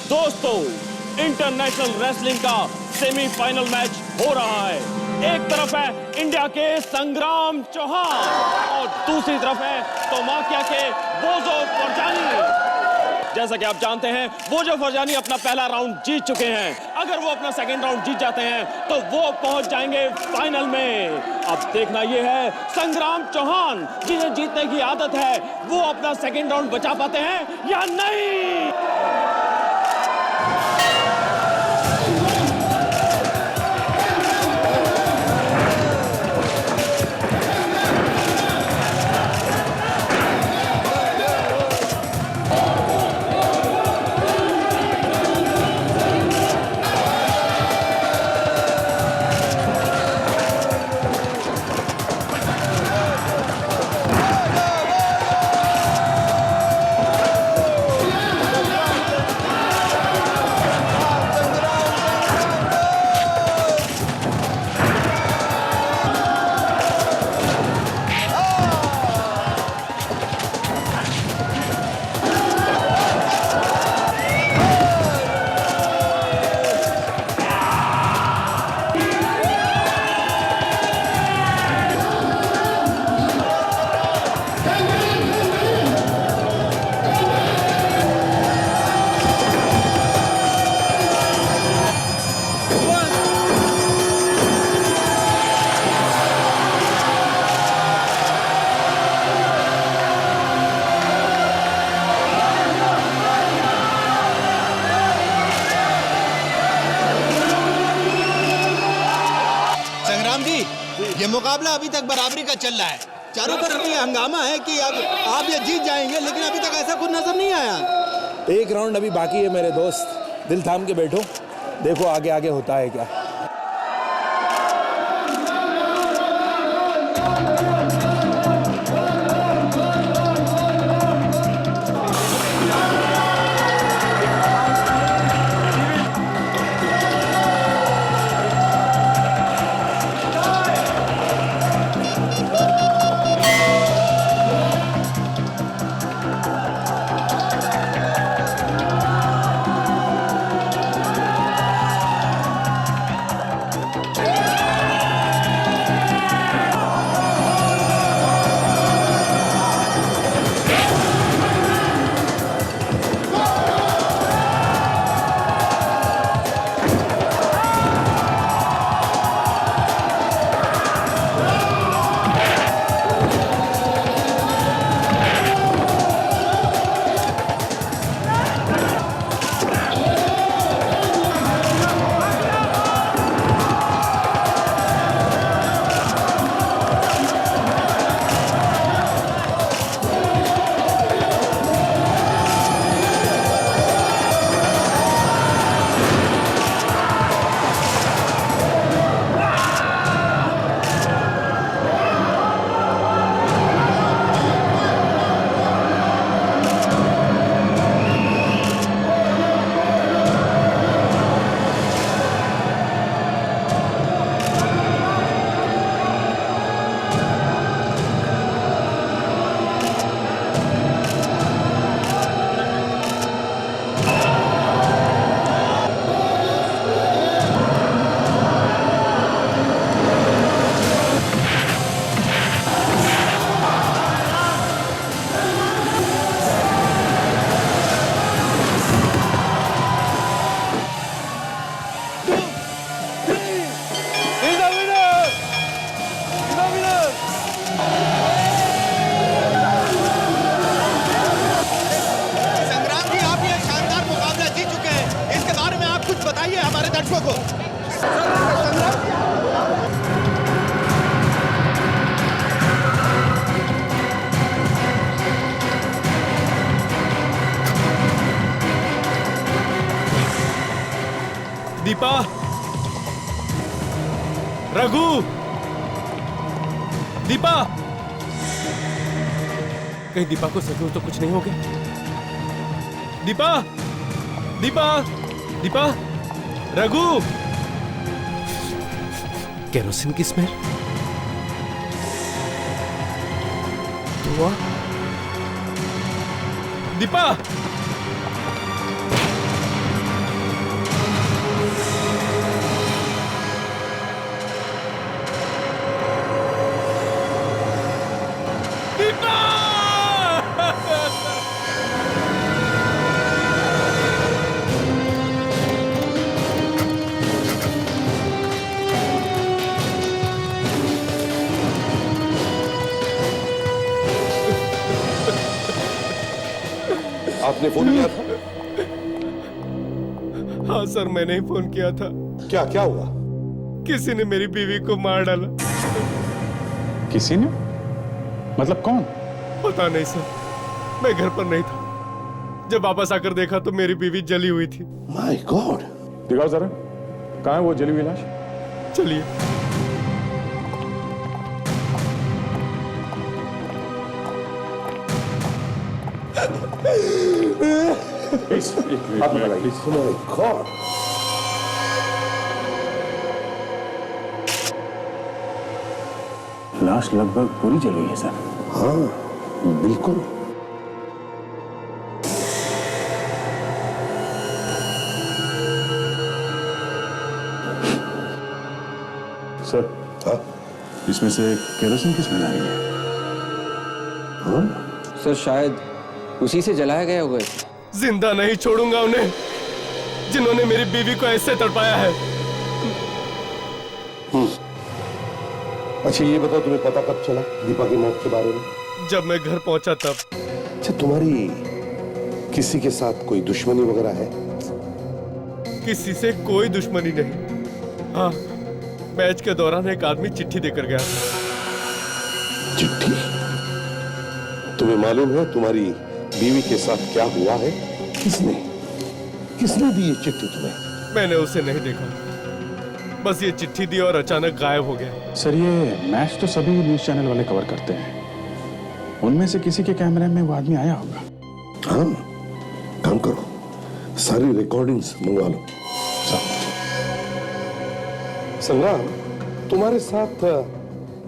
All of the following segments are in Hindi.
दोस्तों, इंटरनेशनल रेसलिंग का सेमीफाइनल मैच हो रहा है। एक तरफ है इंडिया के संग्राम चौहान और दूसरी तरफ है तोमाकिया के बोजो फरजानी। जैसा कि आप जानते हैं, बोजो फरजानी अपना पहला राउंड जीत चुके हैं। अगर वो अपना सेकेंड राउंड जीत जाते हैं तो वो पहुंच जाएंगे फाइनल में। अब देखना ये है संग्राम चौहान, जिन्हें जीतने की आदत है, वो अपना सेकेंड राउंड बचा पाते हैं या नहीं। ये मुकाबला अभी तक बराबरी का चल रहा है। चारों तरफ ये हंगामा है कि अब आप ये जीत जाएंगे, लेकिन अभी तक ऐसा कुछ नजर नहीं आया। एक राउंड अभी बाकी है मेरे दोस्त, दिल थाम के बैठो, देखो आगे आगे होता है क्या। दीपा, रघु, दीपा, कहीं दीपा को जरूर तो कुछ नहीं हो गया। दीपा, दीपा, दीपा, रघु, केरोसिन की स्मेल। धुआं। दीपा, आपने फोन किया था? हाँ सर, मैंने ही फोन किया था। क्या क्या हुआ? किसी ने मेरी बीवी को मार डाला। किसी ने? मतलब कौन? पता नहीं सर, मैं घर पर नहीं था। जब वापस आकर देखा तो मेरी बीवी जली हुई थी। My God. दिखाओ जरा, कहाँ है वो जली हुई लाश? चलिए। आप बताइए। My God. लाश लगभग पूरी जली है सर। हाँ बिल्कुल। सर, हाँ? इसमें से केरोसिन की स्मेल आ रही है। हाँ? सर शायद उसी से जलाया गया होगा इसे। जिंदा नहीं छोड़ूंगा उन्हें जिन्होंने मेरी बीवी को ऐसे तड़पाया है। अच्छा ये बताओ, तुम्हें पता कब चला दीपा की मौत के बारे में? जब मैं घर पहुंचा तब। अच्छा, तुम्हारी किसी के साथ कोई दुश्मनी वगैरह है? किसी से कोई दुश्मनी नहीं। हाँ, मैच के दौरान एक आदमी चिट्ठी देकर गया। चिट्ठी? तुम्हें मालूम है तुम्हारी बीवी के साथ क्या हुआ है? किसने दी ये चिट्ठी तुम्हें? मैंने उसे नहीं देखा, बस ये चिट्ठी दी और अचानक गायब हो गया। सर, ये मैच तो सभी न्यूज चैनल वाले कवर करते हैं। उनमें से किसी के कैमरे में वो आदमी आया होगा। हाँ, काम करो, सारी रिकॉर्डिंग्स मंगवा लो। संग्राम, तुम्हारे साथ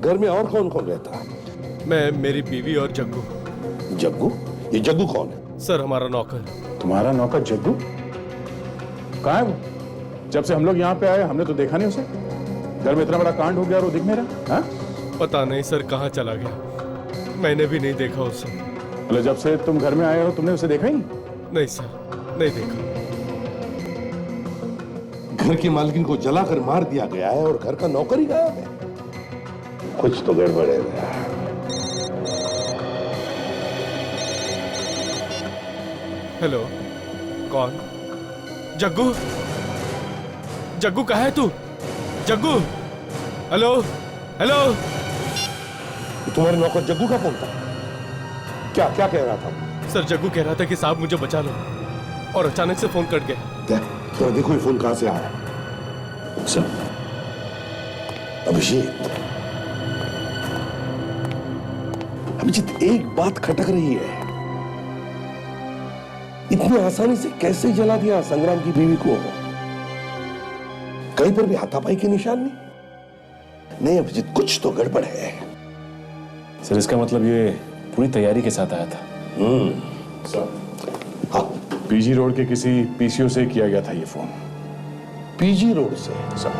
घर में और कौन कौन रहता है? मैं, मेरी बीवी और जग्गू। जग्गू? ये जग्गू कौन है? सर, हमारा नौकर। तुम्हारा नौकर जग्गू? कहाँ है वो? जब से हम लोग यहाँ पे आए हमने तो देखा नहीं उसे। घर में इतना बड़ा कांड हो गया और वो दिख नहीं रहा। हाँ? पता नहीं सर कहाँ चला गया, मैंने भी नहीं देखा उसे। मतलब जब से तुम घर में आए हो तुमने उसे देखा ही नहीं? नहीं सर, नहीं देखा। घर की मालकिन को जलाकर मार दिया गया है और घर का नौकर ही गायब है। कुछ तो गड़बड़ है। हेलो, कौन? जग्गू? जग्गू कहाँ है तू? जग्गू? Hello, hello. तुम्हारे नौकर जग्गू का फोन था? क्या क्या कह रहा था? सर, जग्गू कह रहा था कि साहब मुझे बचा लो, और अचानक से फोन कट गया। देखो ये फोन कहां से आया। सर, अभिजीत, एक बात खटक रही है। इतनी आसानी से कैसे जला दिया संग्राम की बीवी को? कहीं पर भी हाथापाई के निशान नहीं अभिजीत, कुछ तो गड़बड़ है। सर, इसका मतलब ये पूरी तैयारी के साथ आया था। सर, हाँ, पीजी रोड के किसी पीसीओ से किया गया था ये फोन। पीजी रोड से? सर,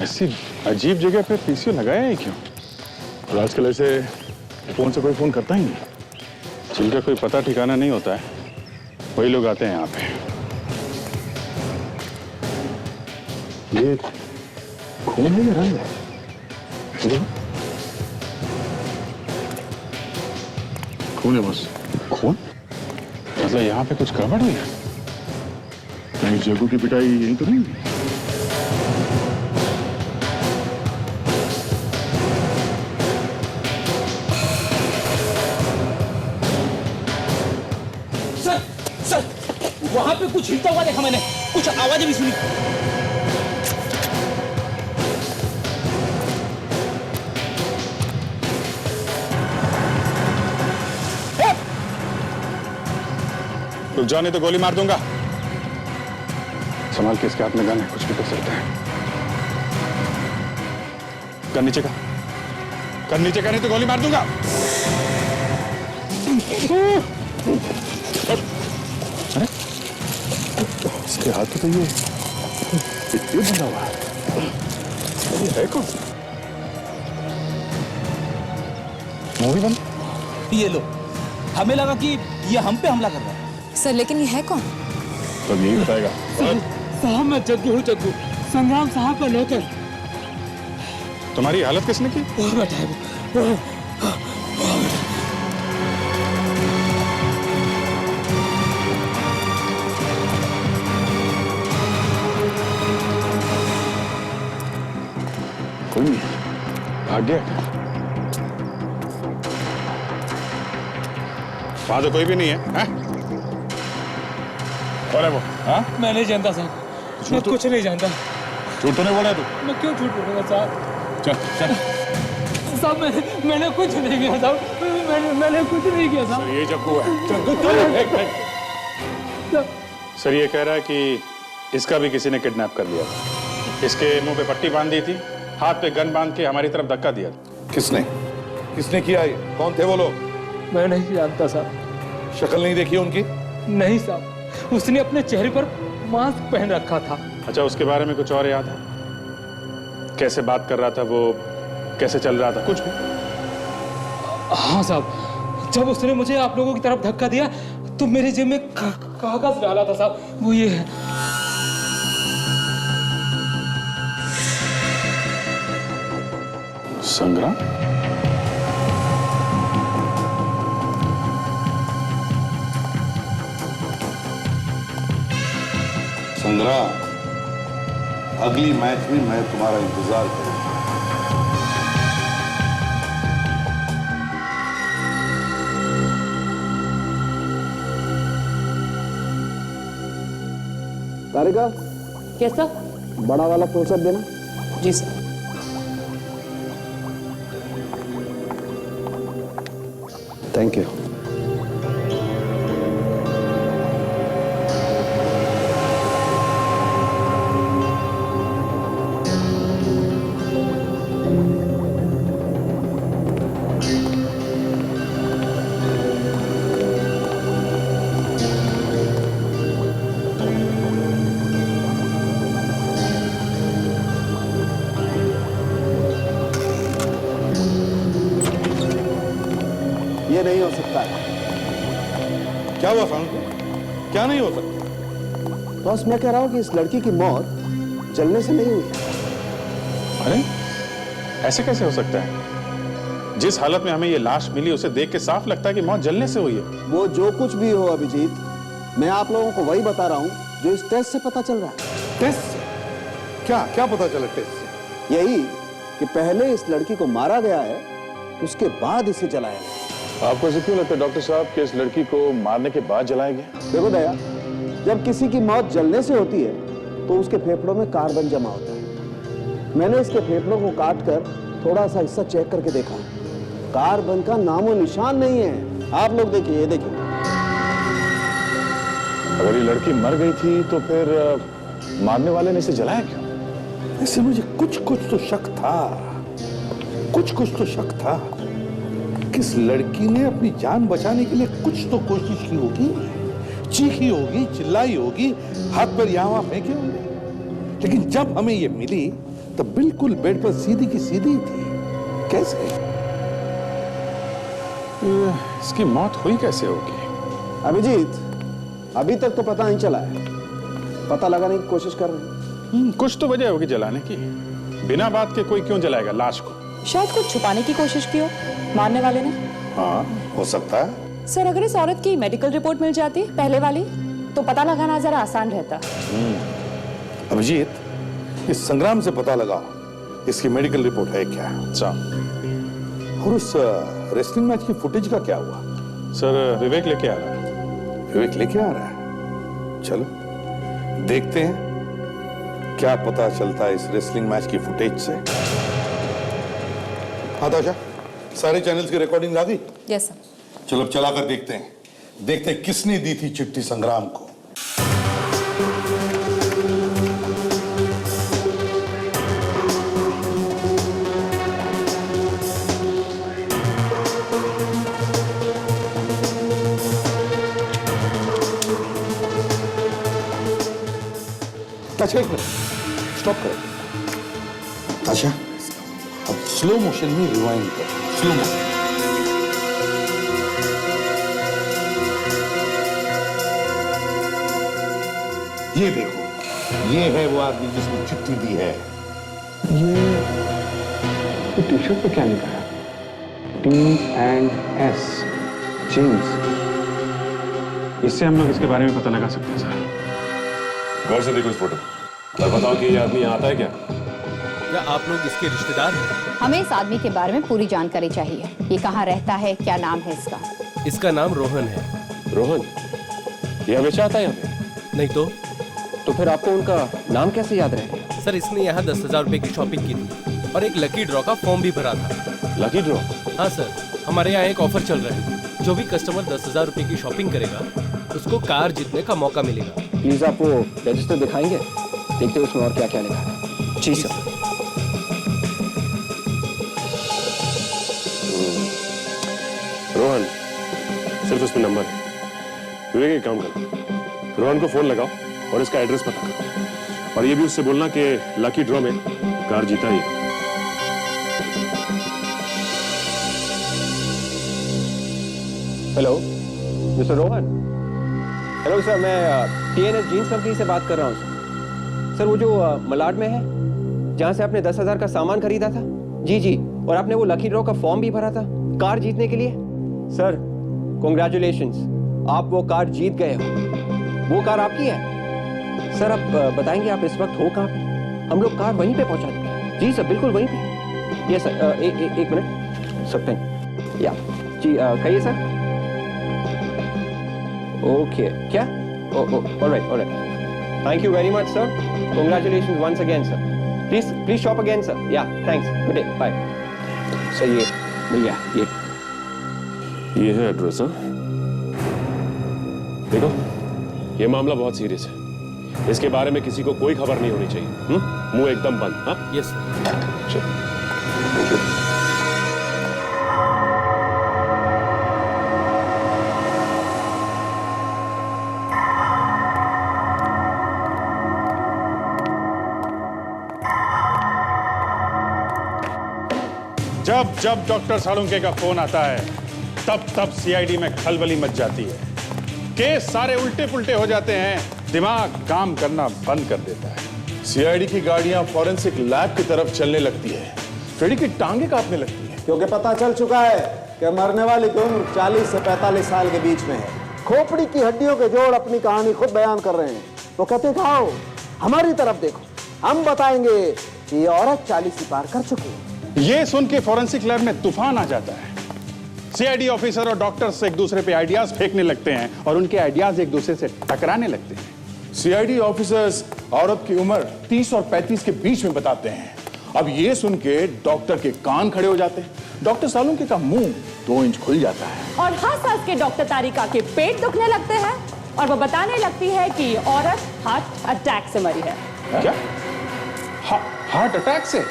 ऐसी अजीब जगह पे पीसीओ लगाया है क्यों? और आजकल ऐसे फोन से कोई फोन करता ही नहीं। जिनका कोई पता ठिकाना नहीं होता है वही लोग आते हैं यहाँ पे। ये खून है या रंग है? खून है बस। खून? मतलब यहाँ पे कुछ गड़बड़ हुई है? कहीं जग्गू की पिटाई यही तो नहीं हुई? वहां पे कुछ हिलता हुआ देखा मैंने, कुछ आवाजें भी सुनी। रुक जाओ नहीं तो गोली मार दूंगा। संभाल के, इसके हाथ में गन है, कुछ भी कर सकते हैं। गन नीचे का, गन नीचे का, नहीं तो गोली मार दूंगा। अरे इसके हाथ तो ये बंधा हुआ है। ये है कौन? मूवी बंद? ये लो, हमें लगा कि ये हम पे हमला कर रहा है। सर, लेकिन ये है कौन? तो यही बताएगा। साहब, मैं जग्गू हूँ, जग्गू, संग्राम साहब का नौकर। तुम्हारी हालत किसने की? कोई नहीं, भाग गया क्या? वहां तो कोई भी नहीं है, हैं? कौन है वो? हाँ? मैं नहीं जानता साहब, मैं कुछ नहीं जानता। झूठ तो नहीं बोला तू? मैं क्यों झूठ बोलूंगा साहब? चल चल। साहब मैंने कुछ नहीं किया साहब, मैंने कुछ नहीं किया साहब। ये चक्कू है। सर ये कह रहा है कि इसका भी किसी ने किडनैप कर लिया था। इसके मुंह पे पट्टी बांध दी थी, हाथ पे गन बांध के हमारी तरफ धक्का दिया। किसने किसने किया ये? कौन थे वो लोग? मैं नहीं जानता साहब। शक्ल नहीं देखी उनकी? नहीं साहब, उसने अपने चेहरे पर मास्क पहन रखा था। अच्छा, उसके बारे में कुछ और याद है? कैसे बात कर रहा था वो, कैसे चल रहा था, कुछ भी? हाँ साहब, जब उसने मुझे आप लोगों की तरफ धक्का दिया तो मेरे जेब में कागज डाला था साहब, वो ये है। संग्राम? संग्राम, अगली मैच में मैं तुम्हारा इंतजार करूंगा। तारिका, कैसा? बड़ा वाला क्लोजअप देना। जी सर। Thank you. ये नहीं हो सकता है। क्या हुआ सांग? क्या नहीं हो सकता? बस मैं कह रहा हूं कि इस लड़की की मौत जलने से नहीं हुई। अरे ऐसे कैसे हो सकता है? जिस हालत में हमें ये लाश मिली उसे देख के साफ लगता है कि मौत जलने से हुई है। वो जो कुछ भी हो अभिजीत, मैं आप लोगों को वही बता रहा हूं जो इस टेस्ट से पता चल रहा है। टेस्ट से? क्या क्या पता चला टेस्ट से? यही कि पहले इस लड़की को मारा गया है, उसके बाद इसे जलाया गया। आपको ऐसे क्यों लगता है डॉक्टर साहब कि इस लड़की को मारने के बाद जलाया गया? देखो दया, जब किसी की मौत जलने से होती है तो उसके फेफड़ों में कार्बन जमा होता है। मैंने इसके फेफड़ों को काटकर थोड़ा सा हिस्सा चेक करके देखा, कार्बन का नामो निशान नहीं है। आप लोग देखिए, ये देखिए। अगर ये लड़की मर गई थी तो फिर मारने वाले ने इसे जलाया क्यों? ऐसे मुझे कुछ तो शक था, कुछ तो शक था। किस लड़की ने अपनी जान बचाने के लिए कुछ तो कोशिश की होगी, चीखी होगी, चिल्लाई होगी, हाथ पर यहाँ वहां फेंके होंगे। लेकिन जब हमें ये मिली तब बिल्कुल बेड पर सीधी की सीधी थी। कैसे? इसकी मौत हुई कैसे होगी? अभिजीत, अभी तक तो पता नहीं चला है, पता लगाने की कोशिश कर रहे हैं। कुछ तो वजह होगी जलाने की। बिना बात के कोई क्यों जलाएगा लाश को? शायद कुछ छुपाने की कोशिश की हो मारने वाले ने। हाँ, हो सकता है। सर, अगर इस औरत की मेडिकल रिपोर्ट मिल जाती पहले वाली तो पता लगाना जरा आसान रहता। अभिजीत, इस संग्राम से पता लगाओ इसकी मेडिकल रिपोर्ट है क्या। अच्छा और उस रेसलिंग मैच की फुटेज का क्या हुआ? सर, विवेक लेके आ रहा है। विवेक लेके आ रहा है? चलो देखते हैं क्या पता चलता है इस रेसलिंग मैच की फुटेज से। हाँ ताशा, सारे चैनल्स की रिकॉर्डिंग आ गई? Yes sir. चलो अब चला कर देखते हैं किसने दी थी चिट्ठी संग्राम को। अच्छा एक मिनट, स्टॉप करो। अच्छा अब स्लो मोशन में रिवाइंड करो, स्लो मोशन। ये देखो, ये है वो आदमी जिसने चिट्ठी दी है। आपकी टी शर्ट पे क्या लिखा है? T&S James. इससे हम लोग इसके बारे में पता लगा सकते हैं सर। गौर से देखो इस फोटो और बताओ कि ये आदमी यहाँ आता है क्या? क्या आप लोग इसके रिश्तेदार हैं? हमें इस आदमी के बारे में पूरी जानकारी चाहिए। ये कहाँ रहता है, क्या नाम है इसका? इसका नाम रोहन है। रोहन? ये हमेशा आता है यहाँ पे? नहीं तो फिर आपको उनका नाम कैसे याद रहेगा? सर, इसने यहाँ 10,000 रुपए की शॉपिंग की थी और एक लकी ड्रॉ का फॉर्म भी भरा था। Lucky draw? हाँ सर, हमारे यहाँ एक ऑफर चल रहा है। जो भी कस्टमर 10,000 रुपए की शॉपिंग करेगा उसको कार जीतने का मौका मिलेगा। प्लीज आप वो रजिस्टर दिखाएंगे, देखते हैं उसमें और क्या क्या लिखा है। जी सर। रोहन, सिर्फ उसमें नंबर है। विवेक, एक काम करो, रोहन को फोन लगाओ और इसका एड्रेस पता करो, और ये भी उससे बोलना कि लकी ड्रॉ में कार जीता ही। Hello mister Rohan. Hello sir, मैं T&S जीन्स कंपनी से बात कर रहा हूँ सर। वो जो मलाड में है, जहाँ से आपने 10,000 का सामान खरीदा था। जी, और आपने वो लकी ड्रॉ का फॉर्म भी भरा था कार जीतने के लिए। सर कॉन्ग्रेचुलेशंस, आप वो कार जीत गए हो। वो कार आपकी है। सर आप बताएंगे आप इस वक्त हो कहाँ पे? हम लोग कार वहीं पे पहुँचा देंगे। जी सर, बिल्कुल वहीं पे। ये सर एक मिनट सकते हैं या जी, कहिए सर। ओके, क्या? Alright. Thank you very much sir. Congratulations once again sir. Please shop again sir. Yeah thanks, good day, bye. Sir ये मिल गया। ये है एड्रेस। हाँ, देखो ये मामला बहुत सीरियस है। इसके बारे में किसी को कोई खबर नहीं होनी चाहिए। मुंह एकदम बंद। हाँ, यस सर। चलो। जब डॉक्टर सालुंके का फोन आता है तब सीआईडी में खलबली मच जाती है। केस सारे उल्टे पुल्टे हो जाते हैं, दिमाग काम करना बंद कर देता है। सीआईडी की गाड़ियां फॉरेंसिक लैब की तरफ चलने लगती है, फ्रेडी की टांगे कांपने लगती है। क्योंकि पता चल चुका है कि मरने वाले की उम्र 40 से 45 साल के बीच में है। खोपड़ी की हड्डियों के जोड़ अपनी कहानी खुद बयान कर रहे हैं। तो कहते हैं आओ हमारी तरफ देखो, हम बताएंगे कि ये औरत 40 ही पार कर चुकी है। ये सुन के फॉरेंसिक लैब में तूफान आ जाता है। सीआईडी ऑफिसर और डॉक्टर्स एक दूसरे पे आइडियाज फेंकने लगते हैं और उनके आइडियाज एक दूसरे से टकराने लगते हैं। सीआईडी ऑफिसर्स औरत की उम्र 30 और 35 के बीच में बताते हैं। अब ये सुन के डॉक्टर के कान खड़े हो जाते हैं। डॉक्टर सालुंके का मुंह 2 इंच खुल जाता है और हंस के डॉक्टर तारिका के पेट दुखने लगते हैं और वो बताने लगती है कि ये औरत हार्ट अटैक से मरी है। क्या? हार्ट अटैक से?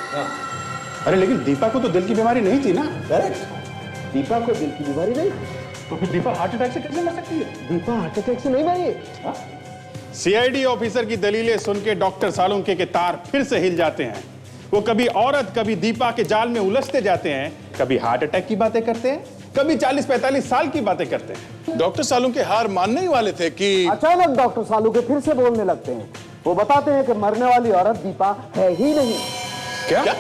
अरे लेकिन दीपा को तो दिल की बीमारी नहीं थी ना? करेक्ट, दीपा को दिल की बीमारी नहीं। तो फिर दीपा हार्ट अटैक से कैसे मर सकती है? दीपा हार्ट अटैक से नहीं मरी। सीआईडी ऑफिसर की दलीलें सुन के डॉक्टर सालुंके के तार फिर से हिल जाते हैं। वो कभी औरत कभी दीपा के जाल में उलझते जाते हैं, कभी हार्ट अटैक की बातें करते हैं, कभी 40-45 साल की बातें करते हैं। डॉक्टर सालुंके हार मानने ही वाले थे कि अचानक डॉक्टर सालुंके फिर से बोलने लगते हैं। वो बताते हैं कि मरने वाली औरत दीपा है ही नहीं। क्या?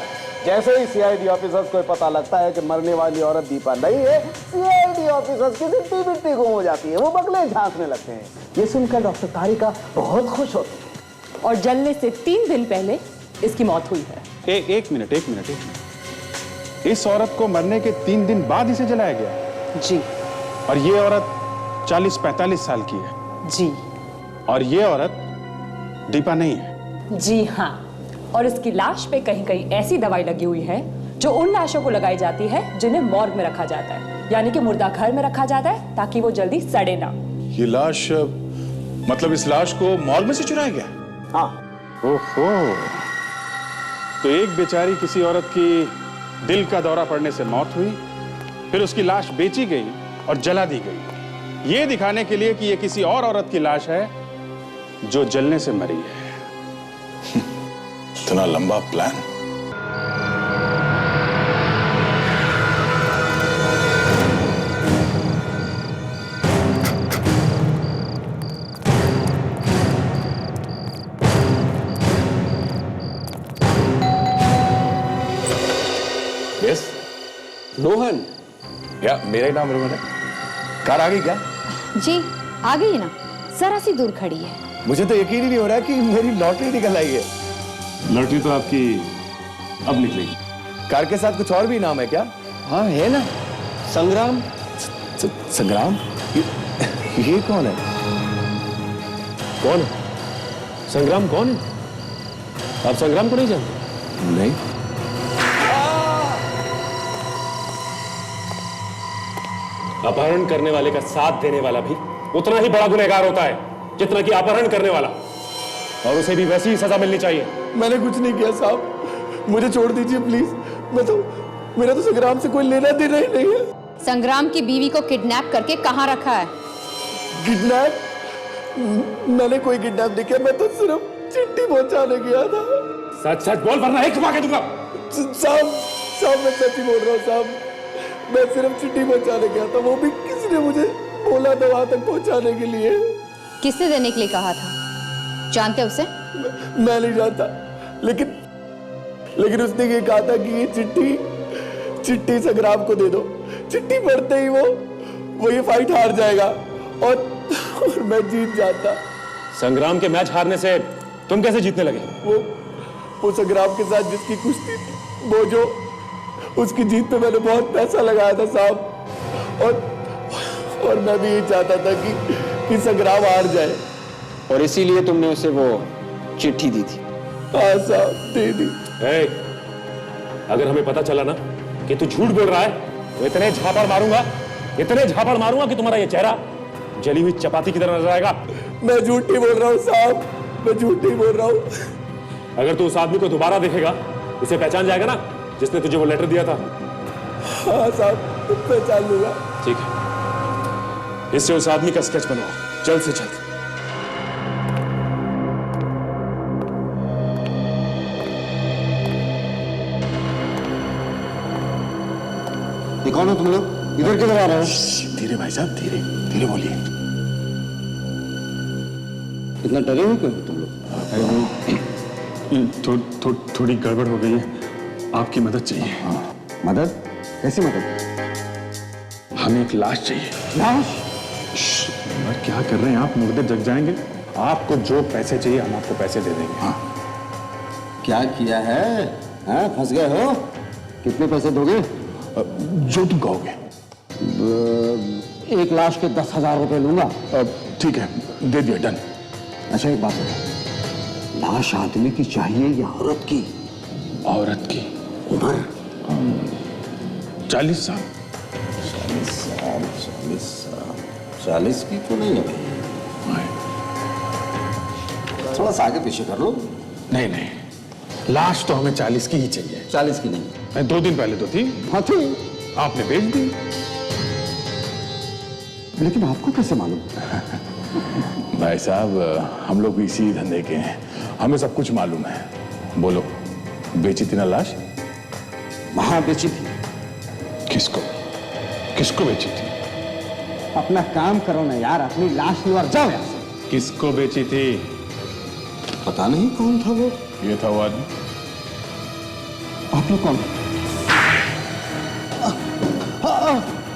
जैसे ही सीआईडी ऑफिसर्स को पता लगता है कि मरने वाली औरत दीपा नहीं है, सीआईडी ऑफिसर्स की सिट्टी बिट्टी गुम हो जाती है। वो बगले झांकने लगते हैं। ये सुनकर डॉक्टर तारिका बहुत खुश होती है। और जलने से 3 दिन पहले इसकी मौत हुई है। एक मिनट। इस औरत को मरने के 3 दिन बाद इसे जलाया गया? जी। और ये औरत 40-45 साल की है? जी। और ये औरत दीपा नहीं है? जी हाँ, और इसकी लाश पे कहीं कहीं ऐसी दवाई लगी हुई है जो उन लाशों को लगाई जाती है जिन्हें मॉर्ग में रखा जाता है, यानी कि मुर्दा घर में रखा जाता है ताकि वो जल्दी सड़े ना। ये लाश, मतलब इस लाश को मॉर्ग में से चुराया गया? हाँ। ओहो, तो एक बेचारी किसी औरत की दिल का दौरा पड़ने से मौत हुई, फिर उसकी लाश बेची गई और जला दी गई, ये दिखाने के लिए कि ये किसी और औरत की लाश है जो जलने से मरी है। इतना लंबा प्लान। यस रोहन, या मेरा ही नाम रोहन है। कार आ गई क्या? जी आ गई ना, जरा सी दूर खड़ी है। मुझे तो यकीन ही नहीं हो रहा कि मेरी लॉटरी निकल आई है। लॉटरी तो आपकी अब निकलेगी। कार के साथ कुछ और भी नाम है क्या? हाँ है ना, संग्राम। संग्राम? ये कौन है? कौन है? संग्राम कौन है? आप संग्राम को नहीं जानते? नहीं। अपहरण करने वाले का साथ देने वाला भी उतना ही बड़ा गुनहगार होता है जितना कि अपहरण करने वाला, और उसे भी वैसी ही सजा मिलनी चाहिए। मैंने कुछ नहीं किया साहब, मुझे छोड़ दीजिए प्लीज। मेरा तो संग्राम से कोई लेना देना ही नहीं है। संग्राम की बीवी को किडनैप करके कहाँ रखा है? किडनैप? मैंने कोई किडनैप नहीं किया, मैं तो सिर्फ चिट्ठी पहुंचाने गया था। सच सच बोल वरना एक मार के दूंगा। साहब मैं सच ही बोल रहा हूँ साहब, मैं सिर्फ चिट्ठी पहुंचाने गया था, वो भी किसी ने मुझे बोला था वहां तक पहुंचाने के लिए। किसने देने के लिए कहा था? जानते उसे? मैं नहीं जानता, लेकिन उसने ये कहा था कि ये चिट्ठी संग्राम को दे दो। चिट्ठी पढ़ते ही वो ये फाइट हार जाएगा और मैं जीत जाता। संग्राम के मैच हारने से तुम कैसे जीतने लगे? वो संग्राम के साथ जिसकी कुश्ती थी, वो जो उसकी जीत पे मैंने बहुत पैसा लगाया था साहब, और मैं भी ये चाहता था कि संग्राम हार जाए, और इसीलिए तुमने उसे वो चिट्ठी दी थी। हाँ साहब, दे दी। अगर हमें पता चला ना कि तू झूठ बोल रहा है तो इतने झापड़ मारूंगा कि तुम्हारा ये चेहरा जली हुई चपाती की तरह नजर आएगा। मैं झूठ नहीं बोल रहा हूँ साहब, मैं झूठ नहीं बोल रहा हूँ। अगर तू उस आदमी को दोबारा देखेगा, उसे पहचान जाएगा ना जिसने तुझे वो लेटर दिया था? हाँ साहब, पहचान लूंगा। ठीक है, इससे उस आदमी का स्केच बनवाओ जल्द से जल्द। ये कौन हो तुम लोग? इधर किधर आ रहे हो? धीरे भाई साहब, धीरे बोलिए। इतना डरे हो क्यों तुम लोग? थोड़ी गड़बड़ हो गई है, आपकी मदद चाहिए। मदद? कैसी मदद? हमें एक लाश चाहिए। लाश? और क्या कर रहे हैं आप? मुर्दे जग जाएंगे। आपको जो पैसे चाहिए हम आपको पैसे दे देंगे। हाँ। क्या किया है? हाँ, फंस गए हो? कितने पैसे दोगे? जो तुम कहोगे। एक लाश के 10,000 रुपए लूंगा। ठीक है, दे दिया, डन। अच्छा एक बात बताओ, लाश आदमी की चाहिए या औरत की? औरत की। उम्र? 40 साल। 40 की तो नहीं है भाई, थोड़ा सा आगे पीछे कर लो। नहीं, लाश तो हमें 40 की ही चाहिए। 40 की नहीं? 2 दिन पहले तो थी। हाँ थी, आपने बेच दी। लेकिन आपको कैसे मालूम? भाई साहब, हम लोग भी इसी धंधे के हैं, हमें सब कुछ मालूम है। बोलो, बेची थी ना लाश? वहां बेची थी। किसको बेची थी? अपना काम करो ना यार, अपनी लाश लो और जाओ यहाँ से। किसको बेची थी? पता नहीं कौन था वो। ये था वो आदमी। आप लोग कौन?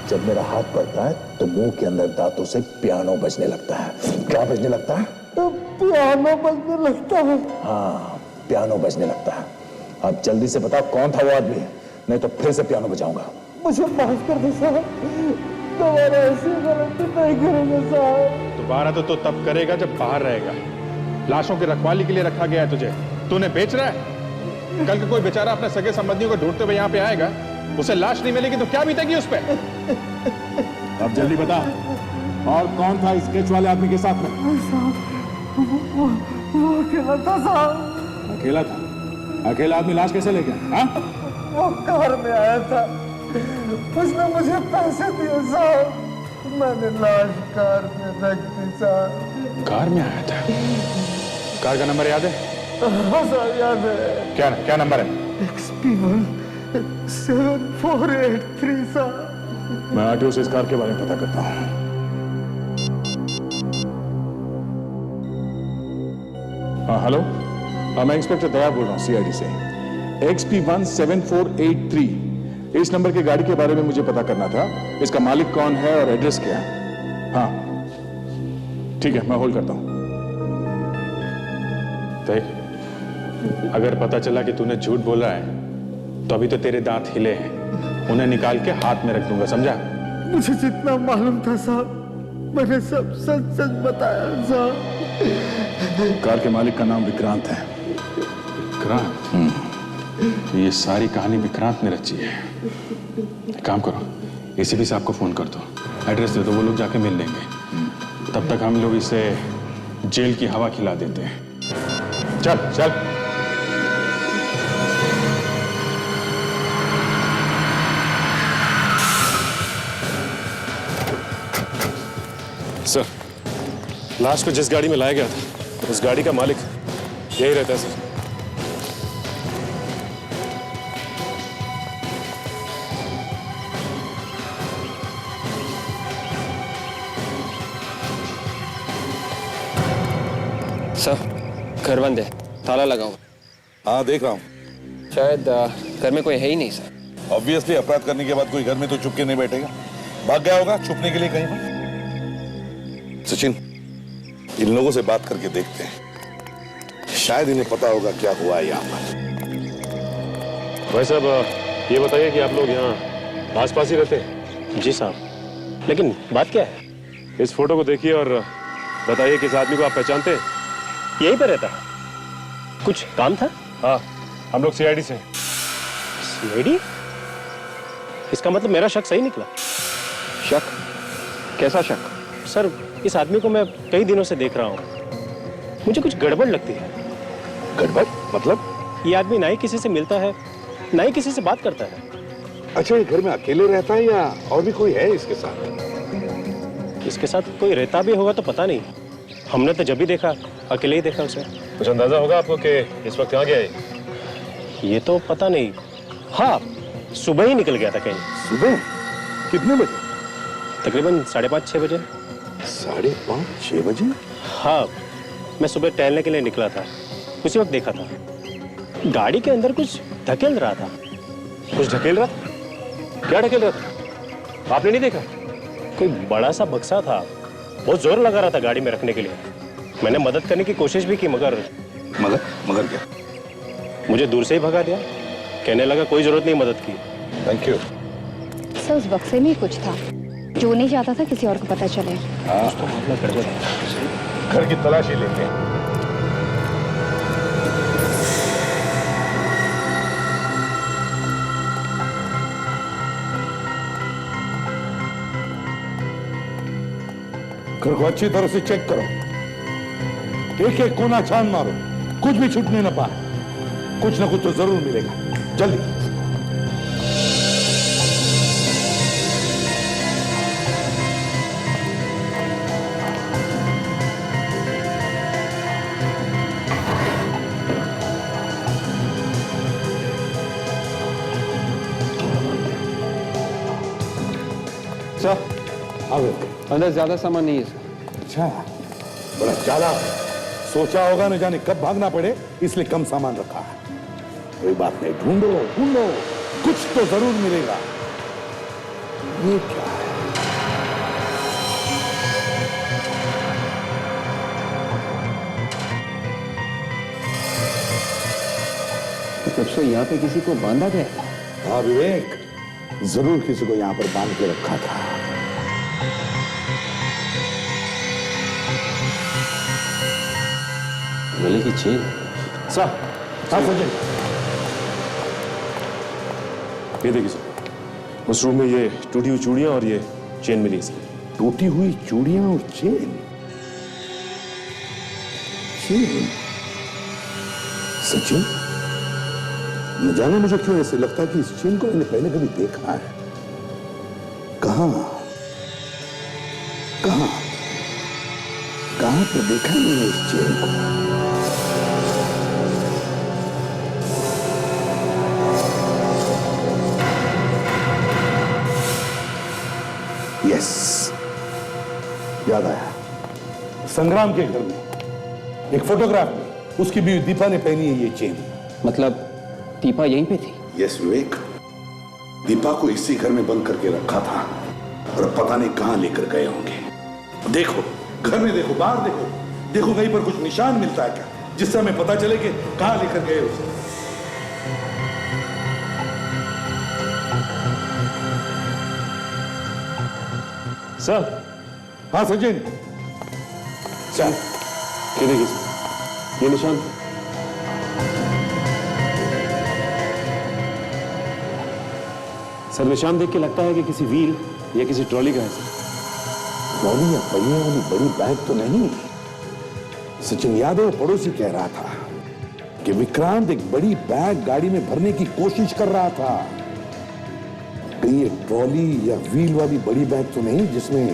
जब मेरा हाथ पड़ता है तो मुंह के अंदर दांतों से पियानो बजने लगता है। क्या बजने लगता है? पियानो बजने लगता है। हाँ, पियानो बजने लगता है। अब जल्दी से बताओ कौन था वो आदमी, नहीं तो फिर से पियानो बजाऊंगा। मुझे माफ कर दो साहब, दोबारा ऐसी गलती नहीं करेंगे साहब। दोबारा तो तब करेगा जब बाहर रहेगा। लाशों की रखवाली के लिए रखा गया है तुझे, तूने बेच रहा है। कल को कोई बेचारा अपने सगे संबंधियों को ढूंढते हुए यहाँ पे आएगा, उसे लाश नहीं मिलेगी तो क्या बीतेगी उस पे? अब जल्दी बता, और कौन था स्केच वाले आदमी के साथ में? वो अकेला था साहब। अकेला था? अकेला आदमी लाश कैसे ले गया? हाँ? वो कार में आया था, उसने मुझे पैसे दिए साहब, मैंने लाश कार में रख दी साहब। कार में आया था? कार का नंबर याद है? हाँ साहब याद है। क्या नंबर है? XP1 7483 साहब। मैं आरटीओ से इस कार के बारे में पता करता हूँ। हाँ हेलो, हाँ मैं इंस्पेक्टर दया बोल रहा हूँ CID से। XP1 7483 इस नंबर की गाड़ी के बारे में मुझे पता करना था। इसका मालिक कौन है और एड्रेस क्या है? हाँ ठीक है, मैं होल्ड करता हूं। अगर पता चला कि तूने झूठ बोला है तो अभी तो तेरे दांत हिले हैं, उन्हें निकाल के हाथ में रख दूंगा, समझा? मुझे जितना मालूम था साहब, मैंने सब सच सच बताया साहब। कार के मालिक का नाम विक्रांत है। विक्रांत? तो ये सारी कहानी विक्रांत ने रची है। एक काम करो, एसीपी साहब को फोन कर दो, एड्रेस दे दो, वो लोग जाके मिल लेंगे। तब तक हम लोग इसे जेल की हवा खिला देते हैं। चल चल। सर, लाश को जिस गाड़ी में लाया गया था, उस गाड़ी का मालिक यही रहता है सर। सर, घर बंद है, ताला लगा हुआ। हाँ देख रहा हूँ। शायद घर में कोई है ही नहीं सर। ऑब्वियसली अपराध करने के बाद कोई घर में तो चुप के नहीं बैठेगा, भाग गया होगा छुपने के लिए कहीं पर। सचिन, इन लोगों से बात करके देखते हैं, शायद इन्हें पता होगा क्या हुआ है यहाँ पर। भाई साहब, ये बताइए कि आप लोग यहाँ आस-पास ही रहते हैं? जी साहब, लेकिन बात क्या है? इस फोटो को देखिए और बताइए कि इस आदमी को आप पहचानते हैं? यहीं पर रहता है। कुछ काम था? हाँ, हम लोग सीआईडी से हैं। सीआईडी? इसका मतलब मेरा शक सही निकला। शक? कैसा शक? सर, इस आदमी को मैं कई दिनों से देख रहा हूँ, मुझे कुछ गड़बड़ लगती है। गड़बड़ मतलब? ये आदमी ना ही किसी से मिलता है, ना ही किसी से बात करता है। अच्छा, ये घर में अकेले रहता है या और भी कोई है इसके साथ? इसके साथ कोई रहता भी होगा तो पता नहीं, हमने तो जब भी देखा अकेले ही देखा उसे। कुछ अंदाजा होगा आपको कि इस वक्त कहाँ गया है? ये तो पता नहीं। हाँ, सुबह ही निकल गया था कहीं। सुबह? कितने बजे? तकरीबन 5:30-6 बजे। 5:30-6 बजे? हाँ, मैं सुबह टहलने के लिए निकला था, उसी वक्त देखा था। गाड़ी के अंदर कुछ धकेल रहा था। कुछ ढकेल रहा था? क्या ढकेल रहा था? आपने नहीं देखा? कोई बड़ा सा बक्सा था, बहुत जोर लगा रहा था गाड़ी में रखने के लिए। मैंने मदद करने की कोशिश भी की, मगर क्या? मुझे दूर से ही भगा दिया। कहने लगा कोई जरूरत नहीं मदद की। Thank you. सर, उस बक्से में कुछ था जो नहीं चाहता था किसी और को पता चले। घर की तलाशी लेते हैं। घर को अच्छी तरह से चेक करो, एक एक कोना छान मारो, कुछ भी छूटने न पाए। कुछ ना कुछ तो जरूर मिलेगा। जल्दी। सर, आ गए। अंदर ज्यादा सामान नहीं है सर। अच्छा, बड़ा चालाक है। सोचा होगा न जाने कब भागना पड़े, इसलिए कम सामान रखा है। कोई बात नहीं, ढूंढो ढूंढो, कुछ तो जरूर मिलेगा। ये क्या है? तब से यहाँ पे किसी को बांधा गया? हाँ विवेक, जरूर किसी को यहाँ पर बांध के रखा था। गले की चेन। साहब, हाँ सचिन, ये देखिए सर, उस रूम में ये टूटी हुई चूड़ियां और ये चेन मिली इसकी। टूटी हुई चूड़ियां और चेन। सचिन, न जाने मुझे क्यों ऐसे लगता है कि इस चेन को मैंने पहले कभी देखा है। कहां कहां कहां पर देखा मैंने इस चेन को? यस, याद आया। संग्राम के घर में एक फोटोग्राफ में उसकी बीवी दीपा ने पहनी है ये चेन। मतलब दीपा यहीं पे थी? यस विवेक, दीपा को इसी घर में बंद करके रखा था और पता नहीं कहां लेकर गए होंगे। देखो, घर में देखो, बाहर देखो, देखो कहीं पर कुछ निशान मिलता है क्या, जिससे हमें पता चले कि कहां लेकर गए उसे। सर। हाँ सचिन, सर ये देखिए ये निशान। सर निशान देख के लगता है कि किसी व्हील या किसी ट्रॉली का है सर। ट्रॉली या पहिए वाली बड़ी बैग तो नहीं। सचिन यादव पड़ोसी कह रहा था कि विक्रांत एक बड़ी बैग गाड़ी में भरने की कोशिश कर रहा था। कहीं ये ट्रॉली या व्हील वाली बड़ी बैग तो नहीं जिसमें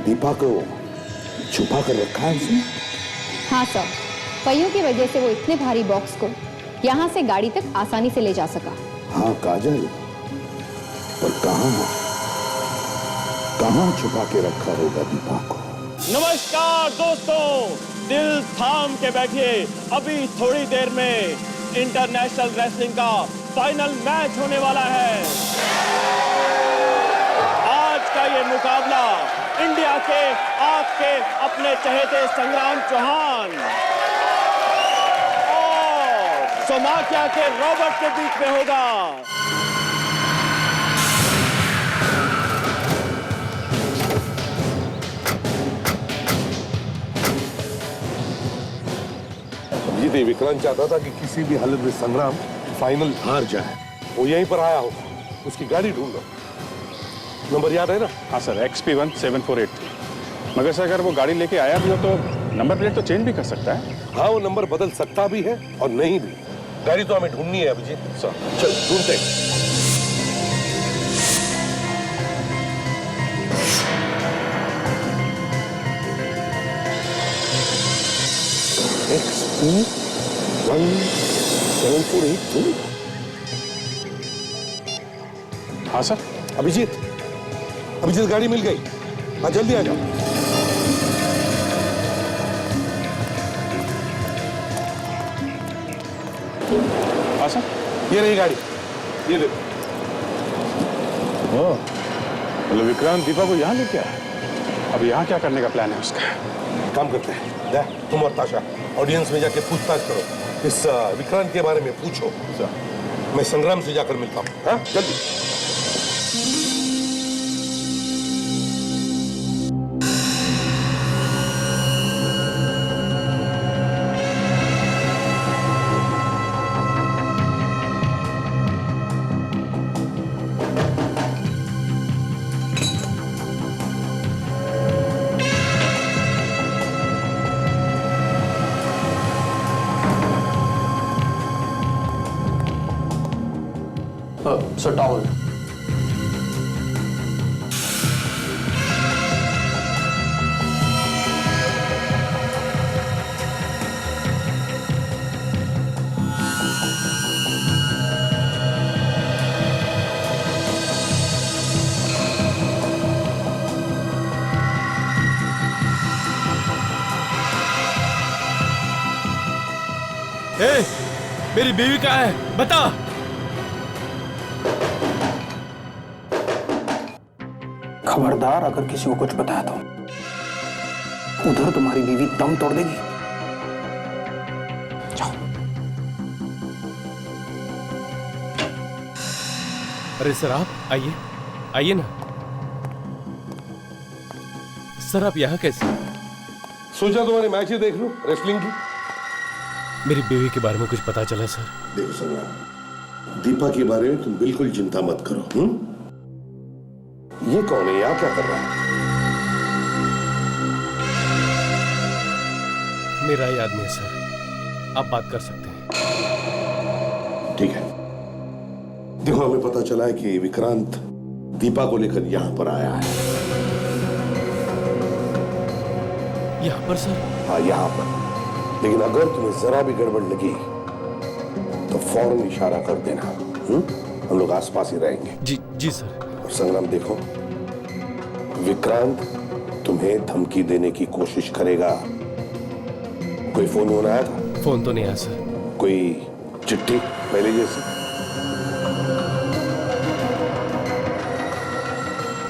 दीपा को छुपा कर रखा है उसने? हाँ सर, पहियों की वजह से वो इतने भारी बॉक्स को यहाँ से गाड़ी तक आसानी से ले जा सका। हाँ काजल, पर कहां छुपा के रखा होगा दीपा को? नमस्कार दोस्तों, दिल थाम के बैठिए, अभी थोड़ी देर में इंटरनेशनल रेसलिंग का फाइनल मैच होने वाला है। आज का ये मुकाबला इंडिया के आपके अपने चहेते संग्राम चौहान और सोमाकिया के रॉबर्ट के बीच में होगा। ये विक्रांत चाहता था कि किसी भी हालत में संग्राम फाइनल हार जाए। वो यहीं पर आया होगा, उसकी गाड़ी ढूंढो। नंबर याद है ना? हाँ सर, XP17483। मगर सर अगर वो गाड़ी लेके आया भी हो तो नंबर प्लेट तो चेंज भी कर सकता है। हाँ, वो नंबर बदल सकता भी है और नहीं भी। गाड़ी तो हमें ढूंढनी है अभिजीत। सर चल ढूंढते हैं। XP17482। हाँ सर। अभिजीत गाड़ी मिल गई। हाँ जल्दी आ जाओ। हाँ सर, ये रही गाड़ी, ये देखो। मतलब विक्रांत दीपा को यहाँ लेके आया। अब यहाँ क्या करने का प्लान है उसका? काम करते हैं, तुम और ताशा ऑडियंस में जाके पूछताछ करो, इस विक्रांत के बारे में पूछो। मैं संग्राम से जाकर मिलता हूँ। हाँ जल्दी। Sir towel. मेरी बीवी कहाँ है बता। खबरदार, अगर किसी को कुछ बताया तो उधर तुम्हारी बीवी दम तोड़ देगी। जाओ। अरे सर आप आइए, आइए ना। सर आप यहाँ कैसे? सोचा तुम्हारी मैच ही देख लूं रेसलिंग की। मेरी बीवी के बारे में कुछ पता चला सर? देखो संग्राम, दीपा के बारे में तुम बिल्कुल चिंता मत करो। ये कौन है, यहाँ क्या कर रहा है? मेरा ही आदमी है सर, आप बात कर सकते हैं। ठीक है, देखो हमें पता चला है कि विक्रांत दीपा को लेकर यहाँ पर आया है। यहाँ पर सर? हाँ यहाँ पर, लेकिन अगर तुम्हें जरा भी गड़बड़ लगी तो फौरन इशारा कर देना। हम लोग आसपास ही रहेंगे। जी सर। और संग्राम देखो, विक्रांत तुम्हें धमकी देने की कोशिश करेगा। कोई फोन आया था? फोन तो नहीं आया सर। कोई चिट्ठी पहले जैसी?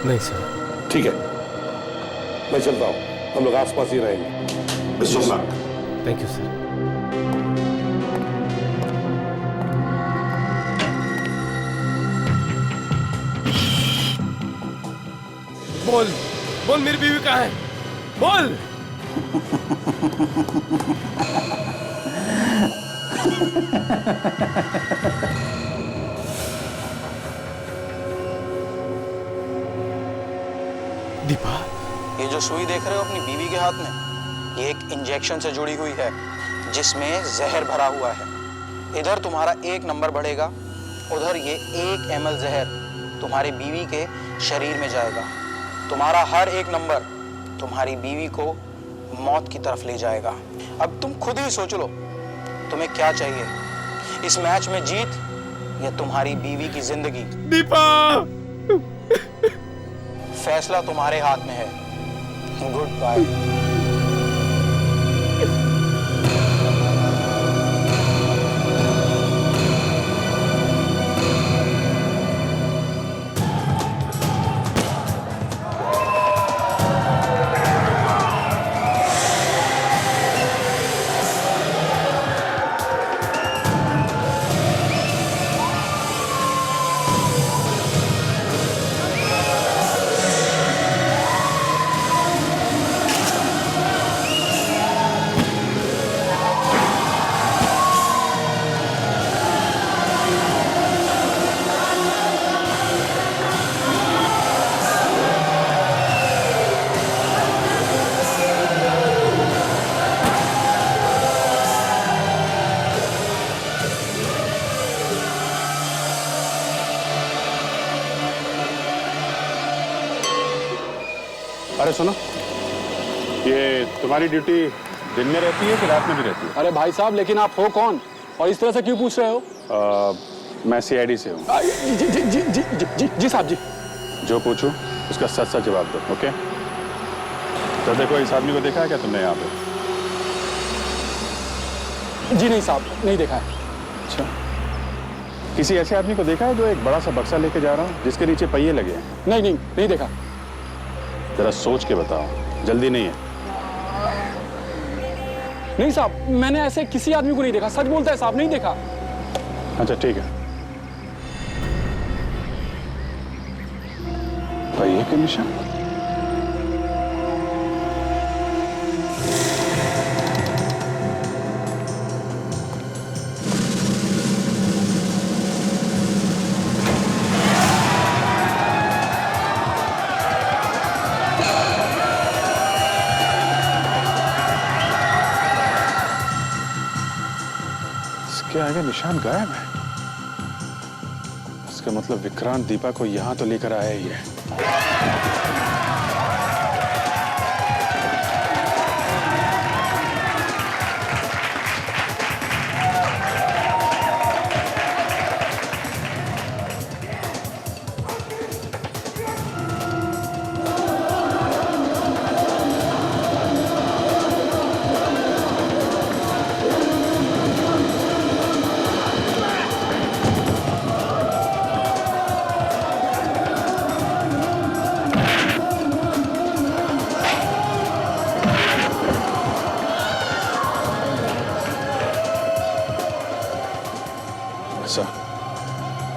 नहीं सर। ठीक है, मैं चलता हूँ, हम लोग आसपास ही रहेंगे। Thank you sir. बोल बोल, मेरी बीवी कहाँ है? बोल। दीपा, ये जो सुई देख रहे हो अपनी बीवी के हाथ में, ये एक इंजेक्शन से जुड़ी हुई है जिसमें जहर भरा हुआ है। इधर तुम्हारा 1 नंबर बढ़ेगा, उधर ये 1 ml जहर तुम्हारी बीवी के शरीर में जाएगा। तुम्हारा हर 1 नंबर तुम्हारी बीवी को मौत की तरफ ले जाएगा। अब तुम खुद ही सोच लो, तुम्हें क्या चाहिए, इस मैच में जीत या तुम्हारी बीवी की जिंदगी? दीपा, फैसला तुम्हारे हाथ में है। Good bye. अरे सुनो, ये तुम्हारी ड्यूटी दिन में रहती है कि रात में भी रहती है? अरे भाई साहब, लेकिन आप हो कौन और इस तरह से क्यों पूछ रहे हो? मैं CID से हूँ। जी जी जी जी जी जी साहब जी। जो पूछूं उसका सच सच जवाब दो, ओके? तो देखो, इस आदमी को देखा है क्या तुमने यहाँ पे? जी नहीं साहब, नहीं देखा है। अच्छा, किसी ऐसे आदमी को देखा है जो एक बड़ा सा बक्सा लेके जा रहा हूँ जिसके नीचे पहिए लगे हैं? नहीं नहीं, नहीं देखा। जरा सोच के बताओ, जल्दी नहीं है। नहीं साहब, मैंने ऐसे किसी आदमी को नहीं देखा, सच बोलता है साहब, नहीं देखा। अच्छा ठीक है, पहिए के निशान? इसके आगे निशान गायब है। इसका मतलब विक्रांत दीपा को यहां तो लेकर आया ही है।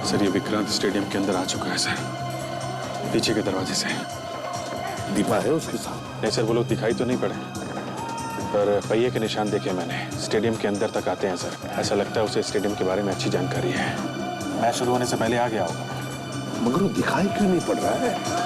सर, ये विक्रांत स्टेडियम के अंदर आ चुका है सर, पीछे के दरवाजे से। दीपा है उसके साथ? नहीं सर, वो लोग दिखाई तो नहीं पड़े, पर पहिए के निशान देखे मैंने। स्टेडियम के अंदर तक आते हैं सर। ऐसा लगता है उसे स्टेडियम के बारे में अच्छी जानकारी है। मैच शुरू होने से पहले आ गया होगा। मगर वो दिखाई क्यों नहीं पड़ रहा है?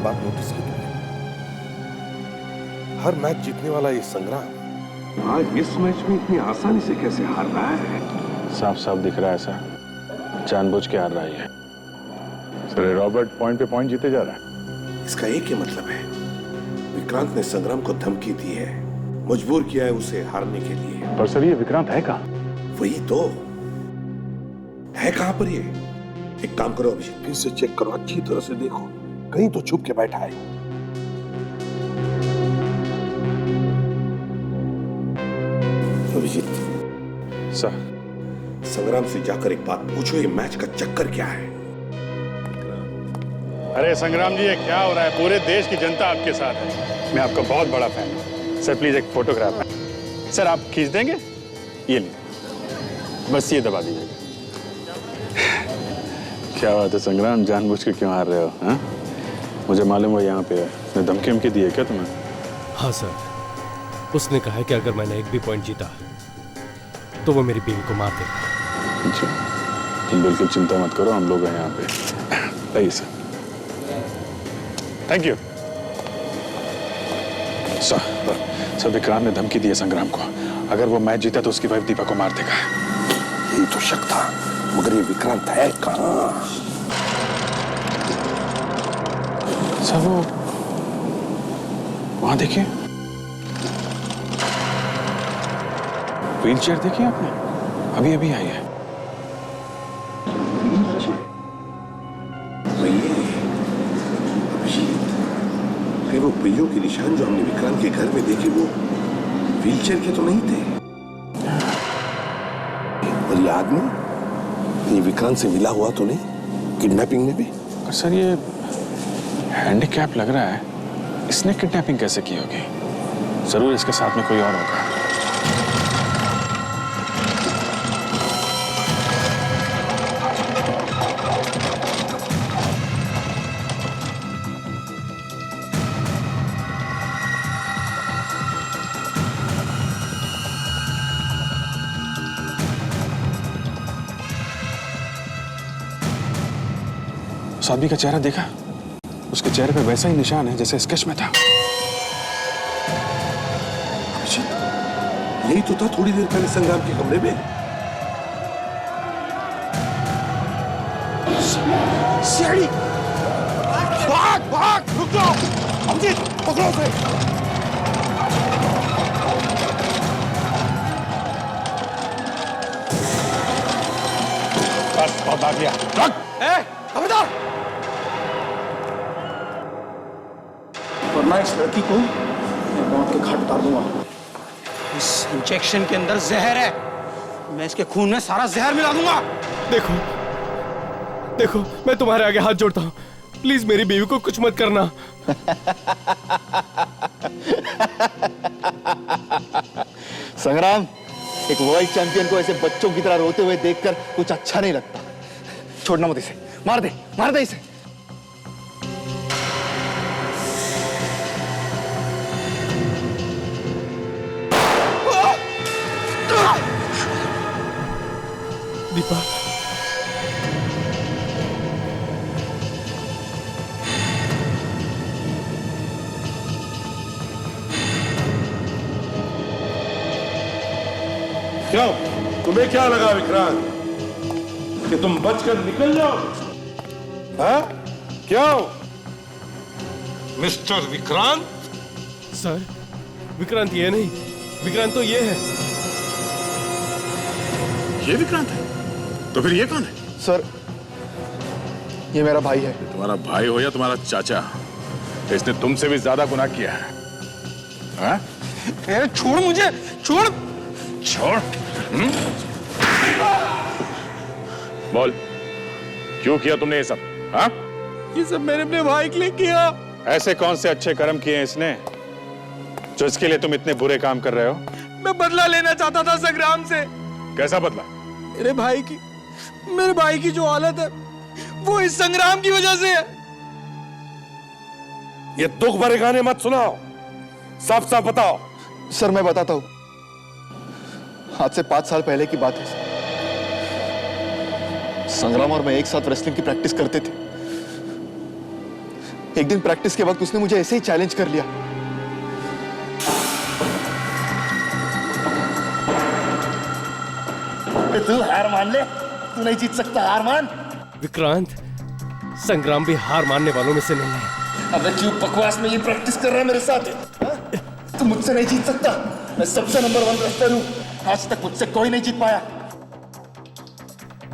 बात नोटिस की तुमने? हर मैच जीतने वाला ये संग्राम आज इस मैच में इतनी आसानी से कैसे हार रहा है? साफ साफ दिख रहा है सर, जानबूझ के हार रहा है। सर रॉबर्ट पॉइंट पे पॉइंट जीते जा रहा है। इसका एक ही मतलब है, विक्रांत ने संग्राम को धमकी दी है, मजबूर किया है उसे हारने के लिए। पर सर ये विक्रांत है कहाँ? वही तो है, कहां पर ये? एक काम करो अभिजीत, फिर से चेक करो, अच्छी तरह से देखो, कहीं तो छुप के बैठा है। अभिजीत सर, संग्राम से जाकर एक बात पूछो, ये मैच का चक्कर क्या है? अरे संग्राम जी, ये क्या हो रहा है? पूरे देश की जनता आपके साथ है। मैं आपका बहुत बड़ा फैन हूँ। सर प्लीज एक फोटोग्राफ है। सर आप खींच देंगे? ये लीजिए, बस ये दबा दीजिएगा। क्या बात है संग्राम, जानबूझ के क्यों हार रहे हो? हाँ, मुझे मालूम है यहाँ पे है। उसने धमकी दी है क्या तुम्हें? हाँ सर, उसने कहा है कि अगर मैंने एक भी पॉइंट जीता तो वो मेरी बीवी को मार देगा। अच्छा, तुम बिल्कुल चिंता मत करो, हम लोग हैं यहाँ पे। आइए sir, thank you. Sir Vikrant ने धमकी दी है संग्राम को, अगर वो मैच जीता तो उसकी वाइफ दीपा को मार देगा। यही तो शक था, मगर ये विक्रांत है कहाँ? सर वो वहां देखिए, व्हीलचेयर देखिए आपने, अभी अभी आई है। फिर वो पहियों के निशान जो हमने विक्रांत के घर में देखे, वो व्हीलचेयर के तो नहीं थे। और ये आदमी, ये विक्रांत से मिला हुआ तो नहीं किडनैपिंग में भी? पर सर ये हैंडीकैप लग रहा है, इसने किडनैपिंग कैसे की होगी? जरूर इसके साथ में कोई और होगा। उस आदमी का चेहरा देखा? उसके चेहरे पे वैसा ही निशान है जैसे स्केच में था। यही तो था थोड़ी देर पहले संग्राम के कमरे में। शेड़ी! भाग भाग, रुक जाओ अभिजीत, पकड़ो उसे। बस बहुत भाग गया, रख। खबरदार, वरना इस लड़की को मैं मौत के घाट उतार दूंगा। इस इंजेक्शन के अंदर जहर है, मैं इसके खून में सारा जहर मिला दूंगा। देखो देखो, मैं तुम्हारे आगे हाथ जोड़ता हूँ, प्लीज मेरी बीवी को कुछ मत करना। संग्राम, एक वर्ल्ड चैंपियन को ऐसे बच्चों की तरह रोते हुए देखकर कुछ अच्छा नहीं लगता। छोड़ना मत इसे, मार दे इसे। दीपा, क्यों, तुम्हें क्या लगा विक्रांत कि तुम बचकर निकल जाओ? हाँ? क्यों मिस्टर विक्रांत? सर विक्रांत ये नहीं, विक्रांत तो ये है। ये विक्रांत है? तो फिर ये कौन है? सर, ये मेरा भाई है। तुम्हारा भाई हो या तुम्हारा चाचा, इसने तुमसे भी ज्यादा गुनाह किया है। हाँ? छोड़ मुझे, छोड़। छोड़? बोल, क्यों किया तुमने ये सब? हाँ? ये सब मैंने अपने भाई के लिए किया। ऐसे कौन से अच्छे कर्म किए हैं इसने जो इसके लिए तुम इतने बुरे काम कर रहे हो? मैं बदला लेना चाहता था संग्राम से। कैसा बदला? मेरे भाई की जो हालत है वो इस संग्राम की वजह से है। ये दुख भरे गाने मत सुनाओ, साफ साफ बताओ। सर मैं बताता हूं, आज से 5 साल पहले की बात है। संग्राम और मैं एक साथ रेसलिंग की प्रैक्टिस करते थे। एक दिन प्रैक्टिस के वक्त उसने मुझे ऐसे ही चैलेंज कर लिया। तू हार मान ले, तू नहीं जीत सकता, हार मान। विक्रांत, संग्राम भी हार मानने वालों में से नहीं है। अबे क्यों बकवास में ये प्रैक्टिस कर रहा है मेरे साथ? तू मुझसे नहीं जीत सकता। मैं सबसे नंबर 1 रेसलर हूं, आज तक मुझसे कोई नहीं जीत पाया।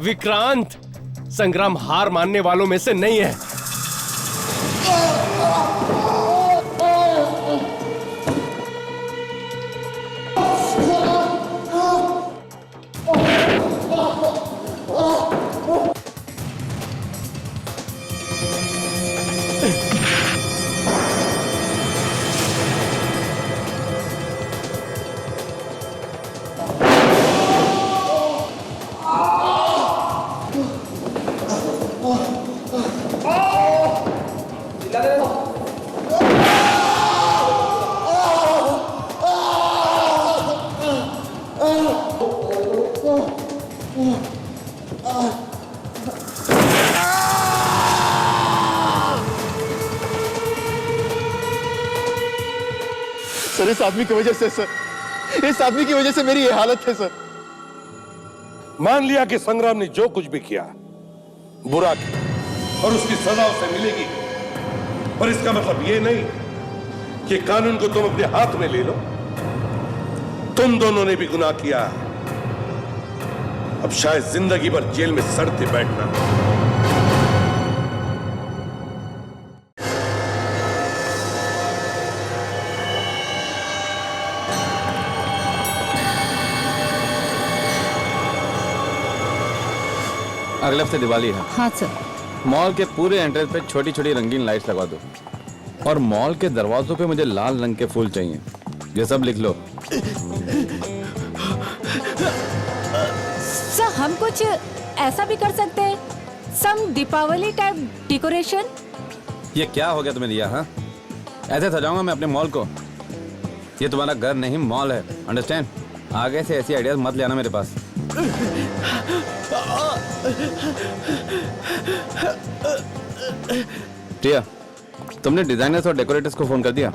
विक्रांत, संग्राम हार मानने वालों में से नहीं है। सर इस आदमी की वजह से, सर इस आदमी की वजह से मेरी ये हालत है सर। मान लिया कि संग्राम ने जो कुछ भी किया बुरा किया और उसकी सजा उसे मिलेगी, पर इसका मतलब ये नहीं कि कानून को तुम अपने हाथ में ले लो। तुम दोनों ने भी गुनाह किया, अब शायद जिंदगी भर जेल में सड़ते बैठना। अगले हफ्ते दिवाली है। हाँ सर। मॉल के पूरे एंट्रेंस पे छोटी छोटी रंगीन लाइट्स लगा दो और मॉल के दरवाजों पे मुझे लाल रंग के फूल चाहिए। ये सब लिख लो। सर हम कुछ ऐसा भी कर सकते हैं, सम दीपावली टाइप डेकोरेशन। ये क्या हो गया तुम्हें लिया? हाँ, ऐसे सजाऊंगा मैं अपने मॉल को? ये तुम्हारा घर नहीं मॉल है, अंडरस्टैंड? आगे से ऐसी आइडियाज मत ले आना मेरे पास। प्रिया, तुमने डिजाइनर्स और डेकोरेटर्स को फोन कर दिया?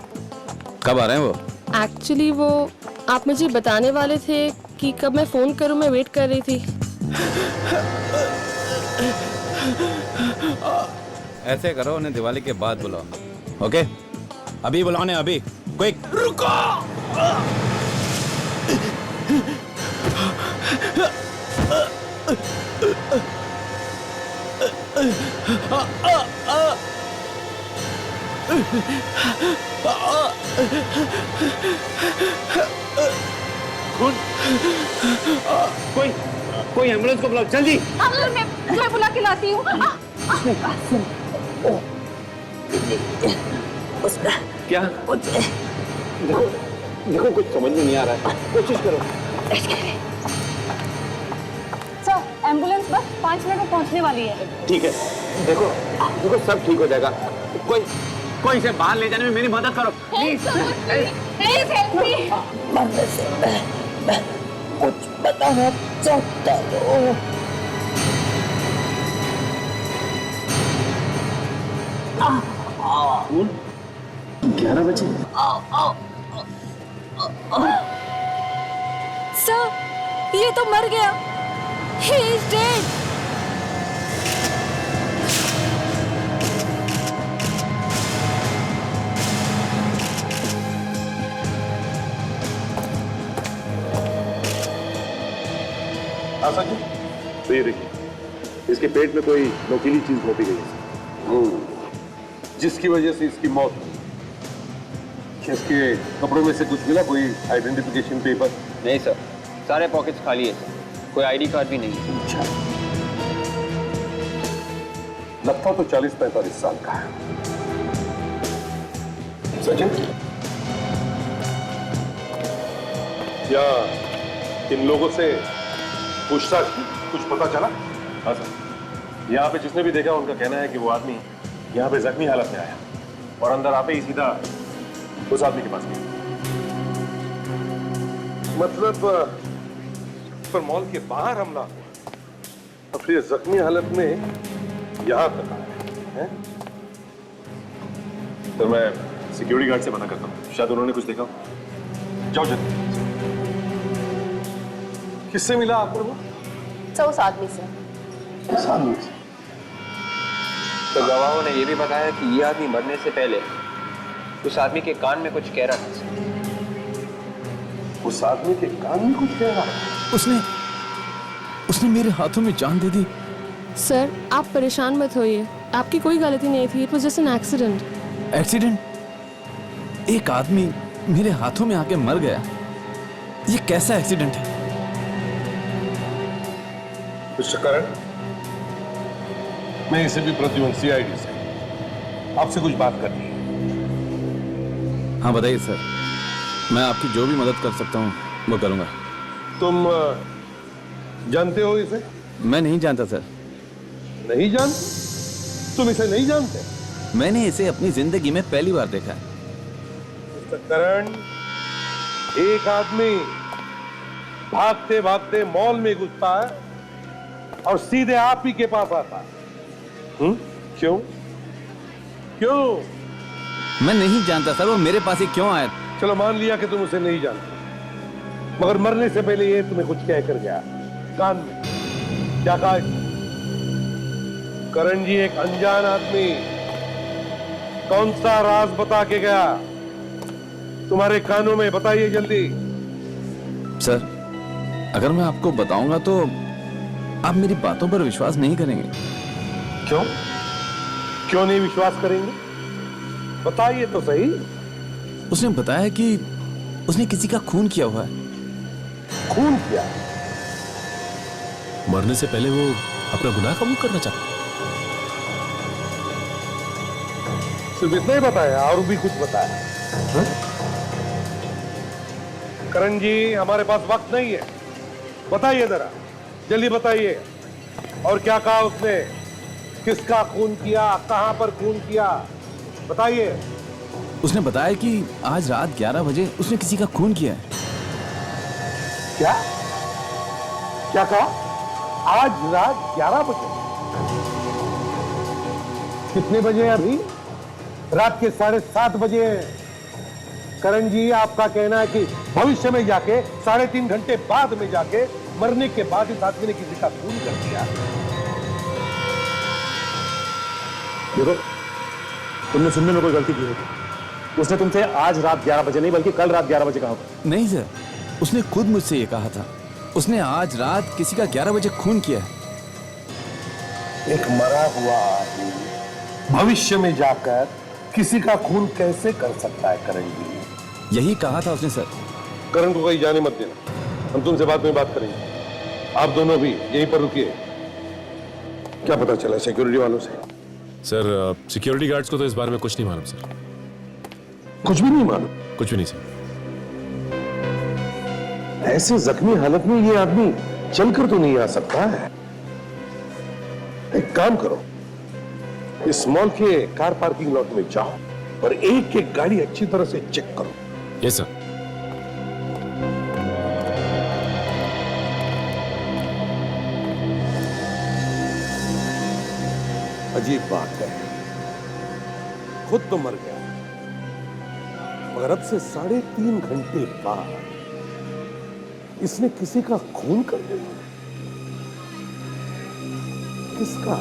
कब आ रहे हैं वो? एक्चुअली वो आप मुझे बताने वाले थे कि कब मैं फोन करूं, मैं वेट कर रही थी। ऐसे करो, उन्हें दिवाली के बाद बुलाओ। ओके, अभी बुलाओ ने, अभी क्विक। रुको! कोई एम्बुलेंस को बुलाओ जल्दी। मैं बुला के लाती हूँ। क्या? देखो कुछ समझ में नहीं आ रहा है, कोशिश करो। सर एम्बुलेंस बस 5 मिनट में पहुँचने वाली है। ठीक है, देखो सब ठीक हो जाएगा। कोई इसे बाहर ले जाने में मेरी मदद करो प्लीज। Please help me. कुछ बताना चाहता हूँ। 11 बजे। सर ये तो मर गया। He is dead. Asha ji, तो ये देखिए, इसके पेट में कोई नोकीली चीज घोटी गई है, जिसकी वजह से इसकी मौत हुई। इसके कपड़ों में से कुछ मिला? कोई आइडेंटिफिकेशन पेपर? नहीं सर, सारे पॉकेट्स खाली है सर, कोई आईडी कार्ड भी नहीं है। अच्छा, लगता तो 40-45 साल का है। सचिन, क्या इन लोगों से पूछताछ की? कुछ पता चला? हाँ सर, यहाँ पे जिसने भी देखा उनका कहना है कि वो आदमी यहाँ पे जख्मी हालत में आया और अंदर आते ही सीधा उस आदमी के पास गया। मतलब पर मॉल के बाहर हमला हुआ और फिर जख्मी हालत में यहाँ तक आया है? सर मैं सिक्योरिटी गार्ड से मना करता हूँ, शायद उन्होंने कुछ देखा हो। जाओ जल्दी। किससे मिला आपको वो? सर उस आदमी से। तो गवाहों ने ये भी बताया कि ये आदमी मरने से पहले उस आदमी के कान में कुछ कह रहा था। उस आदमी के कान में कुछ कह रहा था? उसने मेरे हाथों में जान दे दी। सर आप परेशान मत होइए, आपकी कोई गलती नहीं थी। It was just an accident. Accident? एक आदमी मेरे हाथों में आके मर गया, ये कैसा एक्सीडेंट है? मिस्टर करण, मैं इसे भी प्रद्युमन सीआईडी से आपसे कुछ बात करनी है। हाँ बताइए सर, मैं आपकी जो भी मदद कर सकता हूँ वो करूँगा। तुम जानते हो इसे? मैं नहीं जानता सर। नहीं जानते? तुम इसे नहीं जानते? मैंने इसे अपनी जिंदगी में पहली बार देखा है। मिस्टर करण, एक आदमी भागते भागते मॉल में घुसता है और सीधे आप ही के पास आता है। क्यों? क्यों? मैं नहीं जानता सर, वो मेरे पास ही क्यों आया? चलो मान लिया कि तुम उसे नहीं जानते, मगर मरने से पहले ये तुम्हें कुछ कह कर गया कान में। क्या कहा? करण जी, एक अनजान आदमी कौन सा राज बता के गया तुम्हारे कानों में? बताइए जल्दी। सर अगर मैं आपको बताऊंगा तो आप मेरी बातों पर विश्वास नहीं करेंगे। क्यों? क्यों नहीं विश्वास करेंगे? बताइए तो सही। उसने बताया कि उसने किसी का खून किया हुआ है। खून किया? मरने से पहले वो अपना गुनाह कबूल करना चाहता। सिर्फ इतना ही बताया और भी कुछ बताया? करण जी, हमारे पास वक्त नहीं है, बताइए जरा, जल्दी बताइए। और क्या कहा उसने? किसका खून किया? कहां पर खून किया? बताइए। उसने बताया कि आज रात 11 बजे उसने किसी का खून किया है। क्या? क्या कहा? आज रात 11 बजे? कितने बजे हैं अभी? रात के 7:30 बजे हैं। करण जी, आपका कहना है कि भविष्य में जाके 3.5 घंटे बाद में जाके मरने के बाद इस आदमी ने किसी का खून कर दिया। देखो, तुमने सुनने में कोई गलती की होगी। उसने तुमसे आज रात 11 बजे नहीं बल्कि कल रात 11 बजे कहा होगा। नहीं सर, उसने खुद मुझसे ये कहा था। उसने आज रात किसी का 11 बजे खून किया है। एक मरा हुआ आदमी भविष्य में जाकर किसी का खून कैसे कर सकता है करण जी? यही कहा था उसने सर। करण को कहीं जाने मत देना, हम तुमसे बाद में बात करेंगे। आप दोनों भी यहीं पर रुकिए। क्या पता चला सिक्योरिटी वालों से? सर सिक्योरिटी गार्ड्स को तो इस बारे में कुछ नहीं मालूम सर। कुछ भी नहीं मालूम? कुछ भी नहीं सर। ऐसे जख्मी हालत में ये आदमी चलकर तो नहीं आ सकता है। एक काम करो, इस मॉल के कार पार्किंग लॉट में जाओ और एक एक गाड़ी अच्छी तरह से चेक करो। Yes sir. अजीब बात है, खुद तो मर गया, मगर अब से 3.5 घंटे बाद इसने किसी का खून कर दिया। किसका?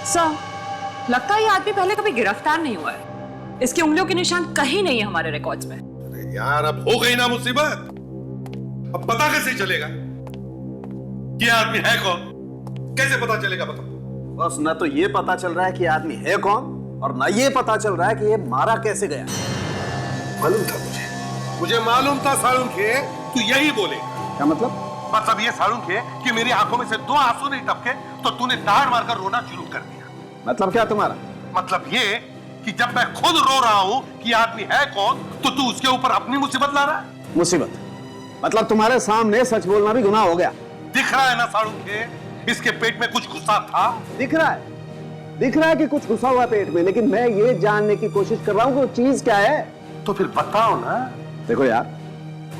सर, लगता है ये आदमी पहले कभी गिरफ्तार नहीं हुआ है। इसकी उंगलियों के निशान कहीं नहीं है हमारे रिकॉर्ड्स में। यार, अब हो गई ना मुसीबत, अब पता कैसे चलेगा कि आदमी है कौन? कैसे पता चलेगा बताओ? बस न तो ये पता चल रहा है कि आदमी है कौन और न ये पता चल रहा है कि ये मारा कैसे गया। मालूम था मुझे मालूम था साळुंखे, तू यही बोलेगा। क्या मतलब? मतलब ये साळुंखे कि मेरी आंखों में से 2 आंसू नहीं टपके तो तूने दाढ़ मारकर रोना शुरू कर दिया। मतलब क्या तुम्हारा? मतलब ये कि जब मैं खुद रो रहा हूं कि आदमी है कौन तो तू उसके ऊपर अपनी मुसीबत ला रहा है। मुसीबत? मतलब तुम्हारे सामने सच बोलना भी गुनाह हो गया। दिख रहा है ना साळुंखे, इसके पेट में कुछ घुसा था। दिख रहा है कि कुछ घुसा हुआ पेट में, लेकिन मैं ये जानने की कोशिश कर रहा हूं कि वो चीज क्या है। तो फिर बताओ ना। देखो यार,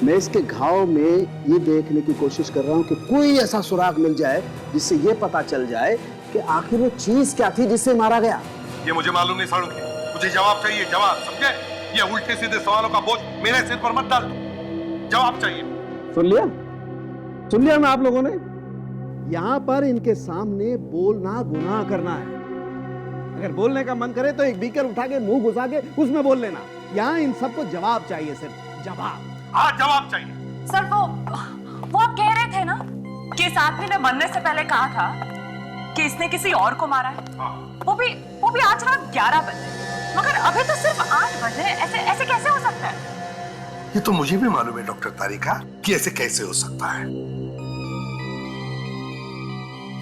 मैं इसके घाव में ये देखने की कोशिश कर रहा हूँ कि कोई ऐसा सुराग मिल जाए जिससे ये पता चल जाए कि आखिर वो चीज क्या थी जिससे मारा गया। ये मुझे मालूम नहीं साड़ू, मुझे जवाब चाहिए, जवाब, समझे? ये उल्टे सीधे सवालों का बोझ मेरे सिर पर मत डाल दो, जवाब चाहिए। सुन लिया ना आप लोगों ने? यहाँ पर इनके सामने बोलना गुनाह करना है। अगर बोलने का मन करे तो एक बीकर उठा के मुंह घुसा के उसमें बोल लेना। यहाँ इन सबको जवाब चाहिए, सिर्फ जवाब। हाँ, जवाब चाहिए। सर वो आप कह रहे थे ना कि इस आदमी ने मरने से पहले कहा था कि इसने किसी और को मारा है। वो भी आज रात 11 बजे, मगर अभी तो सिर्फ 8 बजे। ऐसे कैसे हो सकता है? ये तो मुझे भी मालूम है डॉक्टर तारिका कि ऐसे कैसे हो सकता है।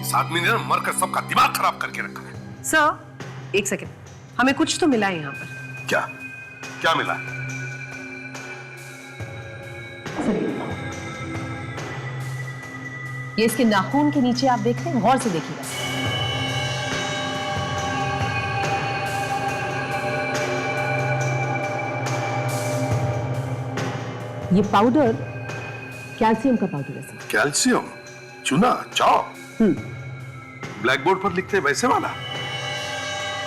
इस आदमी ने मरकर सबका दिमाग खराब करके रखा है। सर, एक सेकंड, हमें कुछ तो मिला है यहाँ पर। क्या मिला? ये इसके नाखून के नीचे आप देख रहे हैं, गौर से देखिएगा। ये पाउडर कैल्शियम का पाउडर है सर। कैल्शियम? चूना, चौक? ब्लैक बोर्ड पर लिखते हैं वैसे वाला?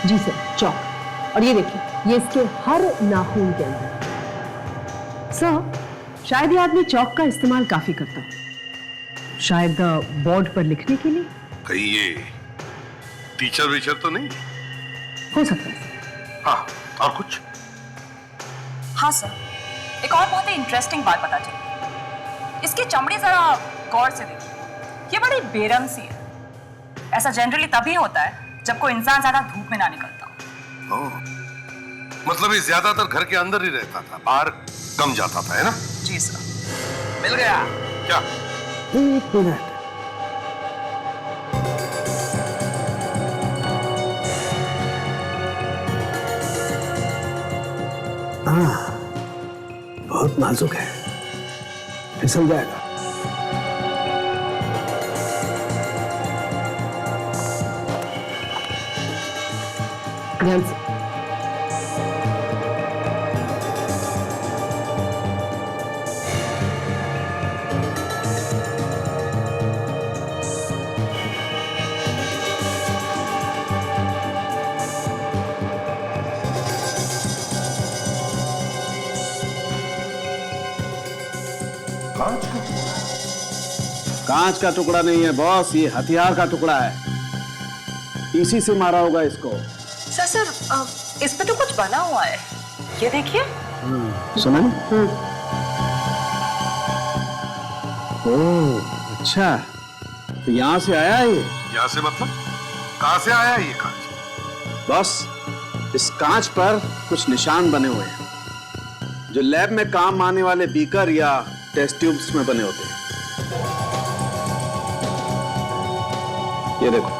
जी सर, चौक। और ये देखिए, ये इसके हर नाखून के अंदर। सर, शायद ये आदमी चौक का इस्तेमाल काफी करता है, शायद बोर्ड पर लिखने के लिए। कहीं ये टीचर वीचर तो नहीं? हो सकता है। हाँ, और कुछ? हाँ सर, एक और बहुत ही इंटरेस्टिंग बात पता चली। इसकी चमड़ी जरा गौर से देखिए, ये बड़ी बेरंग सी है। ऐसा जनरली तभी होता है जब कोई इंसान ज्यादा धूप में ना निकलता हो। मतलब ये ज्यादातर घर के अंदर ही रहता था, बाहर कम जाता था, है ना? जी सर। मिल गया क्या? एक मिनट। हाँ, बहुत नाजुक है, फिसल जाएगा। ध्यान से। कांच का टुकड़ा नहीं है बॉस, ये हथियार का टुकड़ा है। इसी से मारा होगा इसको। सर, इस पे तो कुछ बना हुआ है, ये देखिए। सुना? ओह, अच्छा, तो यहाँ से आया है ये? यहाँ से मतलब? कहाँ से आया ये कांच? बॉस, इस कांच पर कुछ निशान बने हुए हैं जो लैब में काम आने वाले बीकर या टेस्ट ट्यूब्स में बने होते हैं। ये देखो।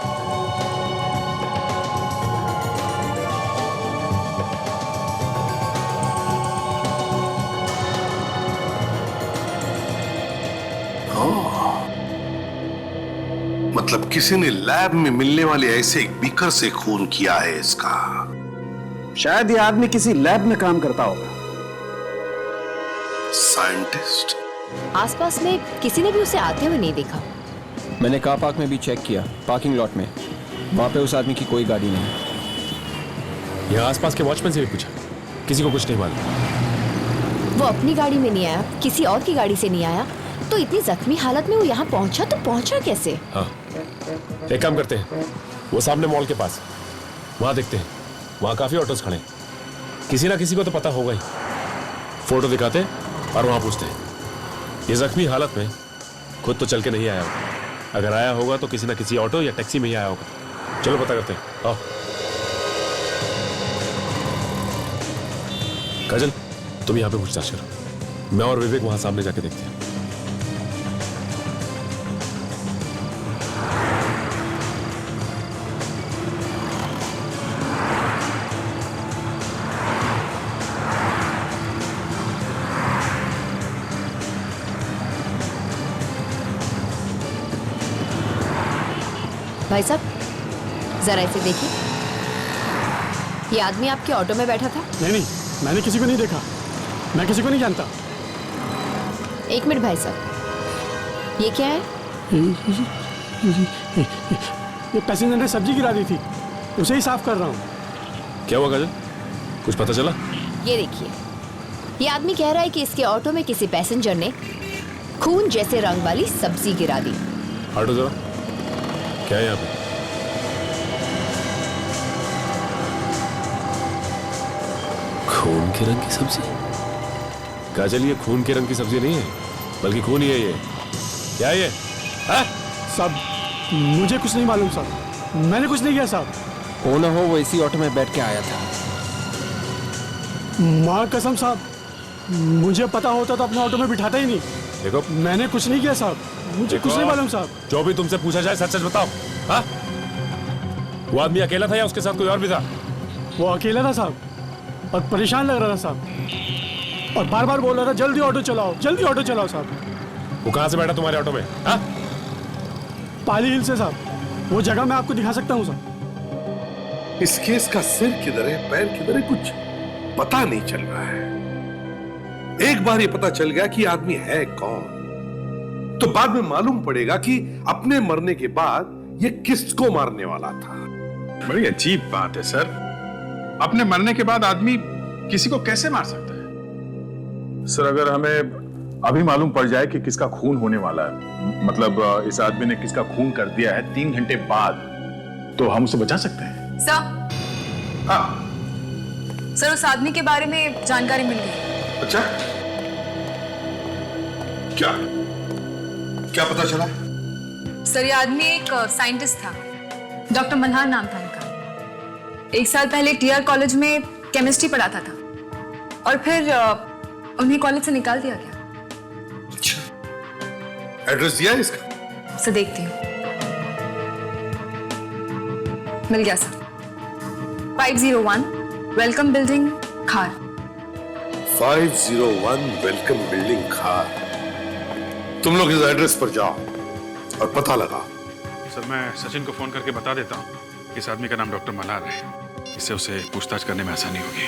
मतलब किसी ने लैब में मिलने वाले ऐसे एक बीकर से खून किया है इसका। शायद ये आदमी किसी लैब में काम करता होगा। साइंटिस्ट? आसपास में किसी ने भी उसे आते हुए नहीं देखा। मैंने कार पार्क में भी चेक किया, पार्किंग लॉट में, वहां पे उस आदमी की कोई गाड़ी नहीं। यहाँ आसपास के वॉचमैन से भी पूछा, किसी को कुछ नहीं मालूम। वो अपनी गाड़ी में नहीं आया, किसी और की गाड़ी से नहीं आया, तो इतनी जख्मी हालत में वो यहाँ पहुंचा तो पहुंचा कैसे? हाँ, एक काम करते हैं, वो सामने मॉल के पास, वहां देखते हैं, वहां काफी ऑटोज खड़े हैं, किसी ना किसी को तो पता होगा ही। फोटो दिखाते और वहां पूछते हैं। ये जख्मी हालत में खुद तो चल के नहीं आया होगा, अगर आया होगा तो किसी ना किसी ऑटो या टैक्सी में ही आया होगा। चलो पता करते हैं, आओ। काजल, तुम यहाँ पे पूछताछ करो, मैं और विवेक वहां सामने जाके देखते हैं। भाई साहब, जरा इसे देखिए। ये आदमी आपके ऑटो में बैठा था? नहीं, मैंने किसी को नहीं देखा, मैं किसी को नहीं जानता। एक मिनट भाई साहब, ये क्या है? ये पैसेंजर ने सब्जी गिरा दी थी, उसे ही साफ कर रहा हूँ। क्या हुआ काजल, कुछ पता चला? ये देखिए, ये आदमी कह रहा है कि इसके ऑटो में किसी पैसेंजर ने खून जैसे रंग वाली सब्जी गिरा दी। हटो जरा, क्या है यहाँ पे? खून के रंग की सब्जी? काजल, ये खून के रंग की सब्जी नहीं है, बल्कि खून ही है ये। क्या है ये? साहब मुझे कुछ नहीं मालूम साहब, मैंने कुछ नहीं किया साहब। हो ना हो वो इसी ऑटो में बैठ के आया था। माँ कसम साहब, मुझे पता होता तो अपने ऑटो में बिठाता ही नहीं। देखो, मैंने कुछ नहीं किया साहब, मुझे कुछ नहीं मालूम साहब। जो भी तुमसे पूछा जाए सच सच बताओ। हाँ? वो आदमी अकेला था या उसके साथ कोई और भी था? वो अकेला था साहब, और परेशान लग रहा था साहब, और बार बार बोल रहा था जल्दी ऑटो चलाओ, जल्दी ऑटो चलाओ साहब। वो कहाँ से बैठा तुम्हारे ऑटो में? हाँ? पाली हिल से साहब, वो जगह मैं आपको दिखा सकता हूँ साहब। इस केस का सिर किधर है, पैर किधर है, कुछ पता नहीं चल रहा है। एक बार ये पता चल गया कि आदमी है कौन, तो बाद में मालूम पड़ेगा कि अपने मरने के बाद ये किसको मारने वाला था। बड़ी अजीब बात है सर, अपने मरने के बाद आदमी किसी को कैसे मार सकता है? सर, अगर हमें अभी मालूम पड़ जाए कि किसका खून होने वाला है, मतलब इस आदमी ने किसका खून कर दिया है 3 घंटे बाद, तो हम उसे बचा सकते हैं। सर, हाँ सर उस आदमी के बारे में जानकारी मिल गई। अच्छा, क्या क्या पता चला? सर ये आदमी एक साइंटिस्ट था, डॉक्टर मल्हार नाम था इनका। 1 साल पहले टीआर कॉलेज में केमिस्ट्री पढ़ाता था और फिर उन्हें कॉलेज से निकाल दिया गया। अच्छा, एड्रेस दिया है इसका? सर देखती हूँ, मिल गया सर। 501 वेलकम बिल्डिंग खार। 501 वेलकम बिल्डिंग खार। तुम लोग इस एड्रेस पर जाओ और पता लगाओ। सर मैं सचिन को फोन करके बता देता हूँ, इस आदमी का नाम डॉक्टर मल्हार है, इससे उसे पूछताछ करने में आसानी होगी।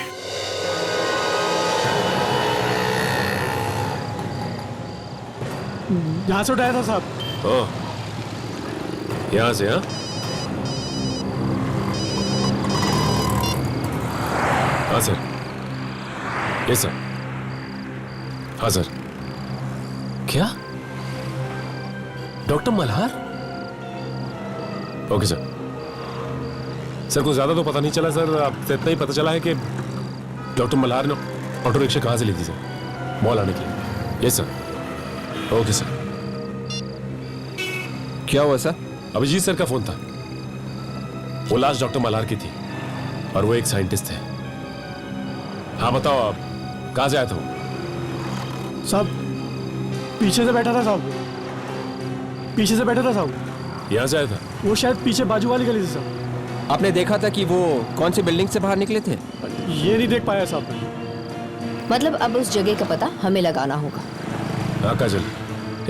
यहाँ से उठाया था साहब। ओह, यहाँ से? हाँ हाँ सर, यस सर। हाँ सर। क्या? Doctor Malhar? Okay sir. Sir कुछ ज्यादा तो पता नहीं चला सर, आपसे इतना ही पता चला है कि डॉक्टर मल्हार ने ऑटो रिक्शा कहाँ से ली थी सर मॉल आने के लिए। Yes sir. Okay sir. क्या हुआ सर? अभिजीत सर का फोन था, वो लाश डॉक्टर मल्हार की थी और वो एक साइंटिस्ट थे। हाँ बताओ, आप कहाँ से आए थे? साहब पीछे से बैठा था साहब, पीछे से बैठा था साहब। यहाँ से आया था? वो शायद पीछे बाजू वाली गली से साहब। आपने देखा था कि वो कौन सी बिल्डिंग से बाहर निकले थे? ये नहीं देख पाया साहब। मतलब अब उस जगह का पता हमें लगाना होगा। हाँ काजल,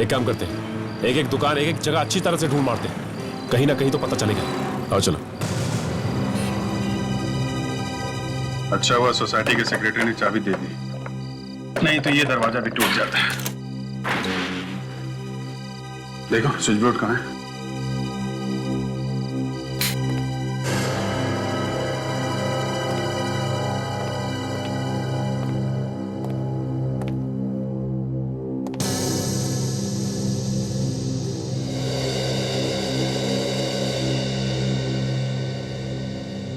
एक काम करते हैं, एक एक दुकान, एक एक जगह अच्छी तरह से ढूंढ मारते हैं, कहीं ना कहीं तो पता चलेगा। आओ चलो। अच्छा हुआ सोसाइटी के सेक्रेटरी ने चाबी दे दी, नहीं तो ये दरवाजा भी टूट जाता है। देखो स्विच बोर्ड कहाँ है?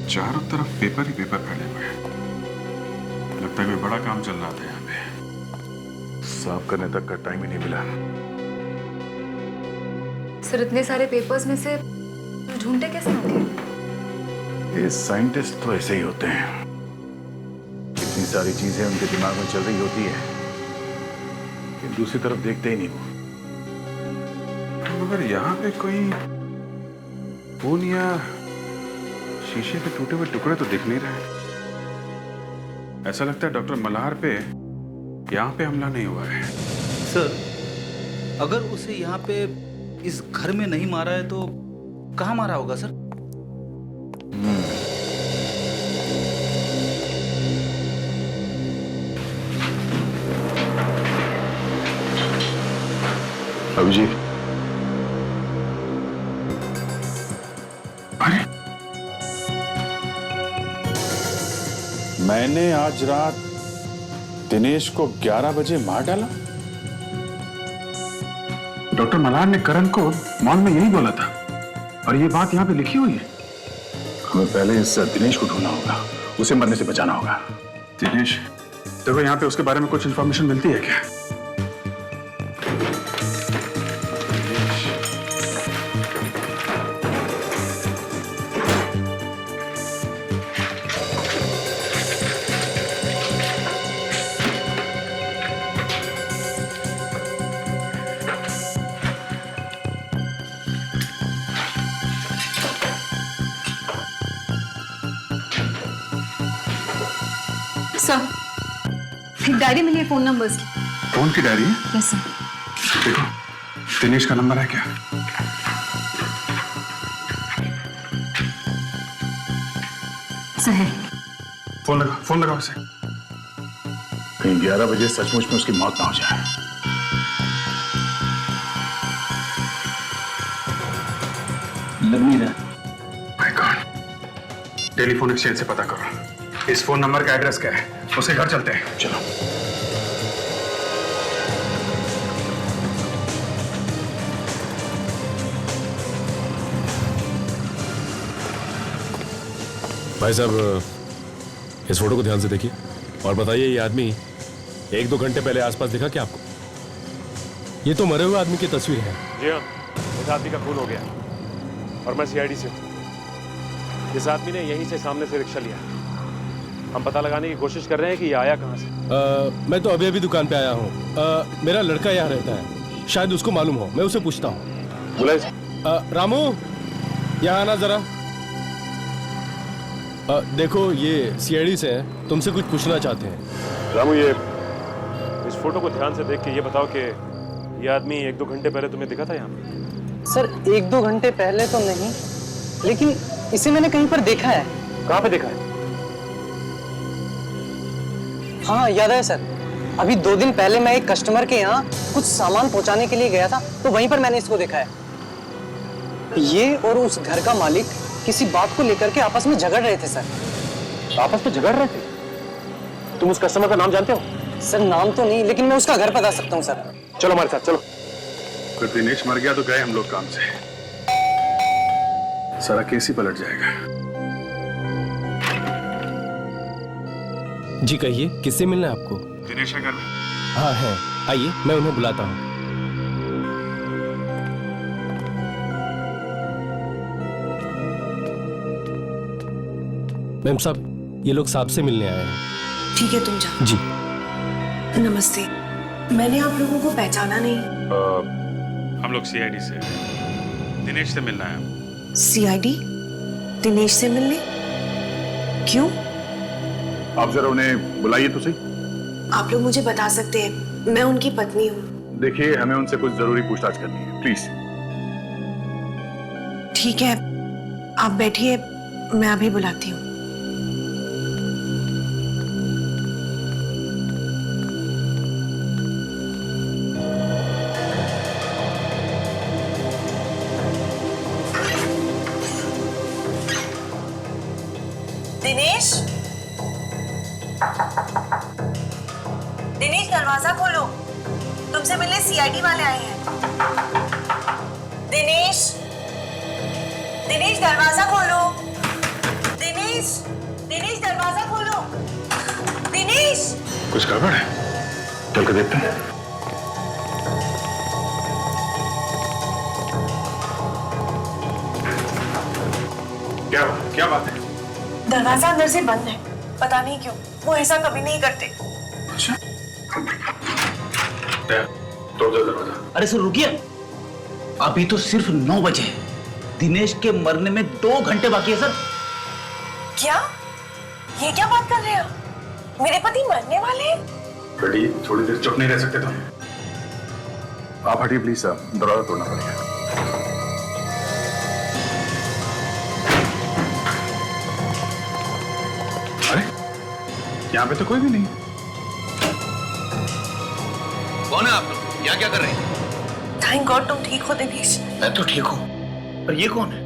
चारों तरफ पेपर ही पेपर फैले हुए हैं, लगता है कोई बड़ा काम चल रहा था यहाँ पे। साफ करने तक का टाइम ही नहीं मिला। सर इतने सारे पेपर्स में से ढूंढते कैसे होंगे? ये साइंटिस्ट तो ऐसे ही होते हैं, इतनी सारी चीजें उनके दिमाग में चल रही होती है कि दूसरी तरफ देखते ही नहीं वो। मगर यहाँ पे कोई खून या शीशे के टूटे हुए टुकड़े तो दिख नहीं रहे। ऐसा लगता है डॉक्टर मल्हार पे यहाँ पे हमला नहीं हुआ है। सर अगर उसे यहाँ पे इस घर में नहीं मारा है तो कहाँ मारा होगा सर? अभिजीत, अरे मैंने आज रात दिनेश को 11 बजे मार डाला। डॉक्टर मल्हार ने करण को मॉल में यही बोला था और ये बात यहाँ पे लिखी हुई है। हमें पहले इस दिनेश को ढूंढना होगा, उसे मरने से बचाना होगा। दिनेश, देखो यहाँ पे उसके बारे में कुछ इंफॉर्मेशन मिलती है क्या? सर, एक डायरी मिली है फोन नंबर्स की। फोन की डायरी है? Yes sir. देखो, दिनेश का नंबर है क्या? सर है। फोन लगाओ उसे। कहीं 11 बजे सचमुच में उसकी मौत ना हो जाए। लग नहीं रहा। माय गॉड, टेलीफोन एक्सचेंज से पता करो इस फोन नंबर का एड्रेस क्या है। उसके घर चलते हैं, चलो। भाई साहब, इस फोटो को ध्यान से देखिए और बताइए, ये आदमी 1-2 घंटे पहले आसपास दिखा क्या आपको? ये तो मरे हुए आदमी की तस्वीर है। जी हाँ, इस आदमी का खून हो गया और मैं सीआईडी से हूँ। इस आदमी ने यहीं से सामने से रिक्शा लिया। हम पता लगाने की कोशिश कर रहे हैं कि ये आया कहाँ से। मैं तो अभी अभी दुकान पे आया हूँ। मेरा लड़का यहाँ रहता है, शायद उसको मालूम हो, मैं उसे पूछता हूँ। बोला रामू, यहाँ आना जरा। देखो, ये सीआईडी से है, तुमसे कुछ पूछना चाहते हैं। रामू, ये इस फोटो को ध्यान से देख के ये बताओ कि ये आदमी 1-2 घंटे पहले तुम्हें दिखा था यहाँ पे? सर, 1-2 घंटे पहले तो नहीं, लेकिन इसे मैंने कहीं पर देखा है। कहाँ पे देखा है? हाँ, याद है सर। अभी 2 दिन पहले मैं एक कस्टमर के यहाँ कुछ सामान पहुंचाने के लिए गया था, तो वहीं पर मैंने इसको देखा है। ये और उस घर का मालिक किसी बात को लेकर के आपस में झगड़ रहे थे सर। आपस में झगड़ रहे थे? तुम उस कस्टमर का नाम जानते हो? सर, नाम तो नहीं, लेकिन मैं उसका घर बता सकता हूँ सर। चलो हमारे साथ, चलो। अगर दिनेश मर गया तो गए हम लोग काम से, सारा केस ही पलट जाएगा। जी कहिए, किससे मिलना है आपको? दिनेश है घर में? हाँ है, आइए मैं उन्हें बुलाता हूँ। मैम साहब, ये लोग साहब से मिलने आए हैं। ठीक है, तुम जाओ। जी नमस्ते, मैंने आप लोगों को पहचाना नहीं। हम लोग सीआईडी से, दिनेश से मिलना है। सीआईडी? दिनेश से मिलने? क्यों? आप जरा उन्हें बुलाइए तो सही। आप लोग मुझे बता सकते हैं, मैं उनकी पत्नी हूँ। देखिए, हमें उनसे कुछ जरूरी पूछताछ करनी है, प्लीज। ठीक है, आप बैठिए, मैं अभी बुलाती हूँ। दिनेश, दिनेश दरवाजा खोलो, तुमसे मिलने सीआईडी वाले आए हैं। दिनेश, दिनेश दरवाजा खोलो। दिनेश, दिनेश दरवाजा खोलो। दिनेश। कुछ गड़बड़ है, चल के देखते हैं। क्या बात है? दरवाजा अंदर से बंद है, पता नहीं क्यों, वो ऐसा कभी नहीं करते। अच्छा, तोड़ दो दरवाजा। अरे सर रुकिए, अभी तो सिर्फ 9 बजे हैं। दिनेश के मरने में 2 घंटे बाकी है सर। क्या? ये क्या बात कर रहे हो? मेरे पति मरने वाले हैं? बेटी, थोड़ी देर चुप नहीं रह सकते तुम? आप हटिए प्लीज, साहब, दरवाजा तोड़ना पड़ेगा। अरे, यहाँ पे तो कोई भी नहीं है। कौन है आप लोग? यहाँ क्या कर रहे हैं? थैंक गॉड तुम ठीक हो देवेश। मैं तो ठीक हूँ, पर ये कौन है?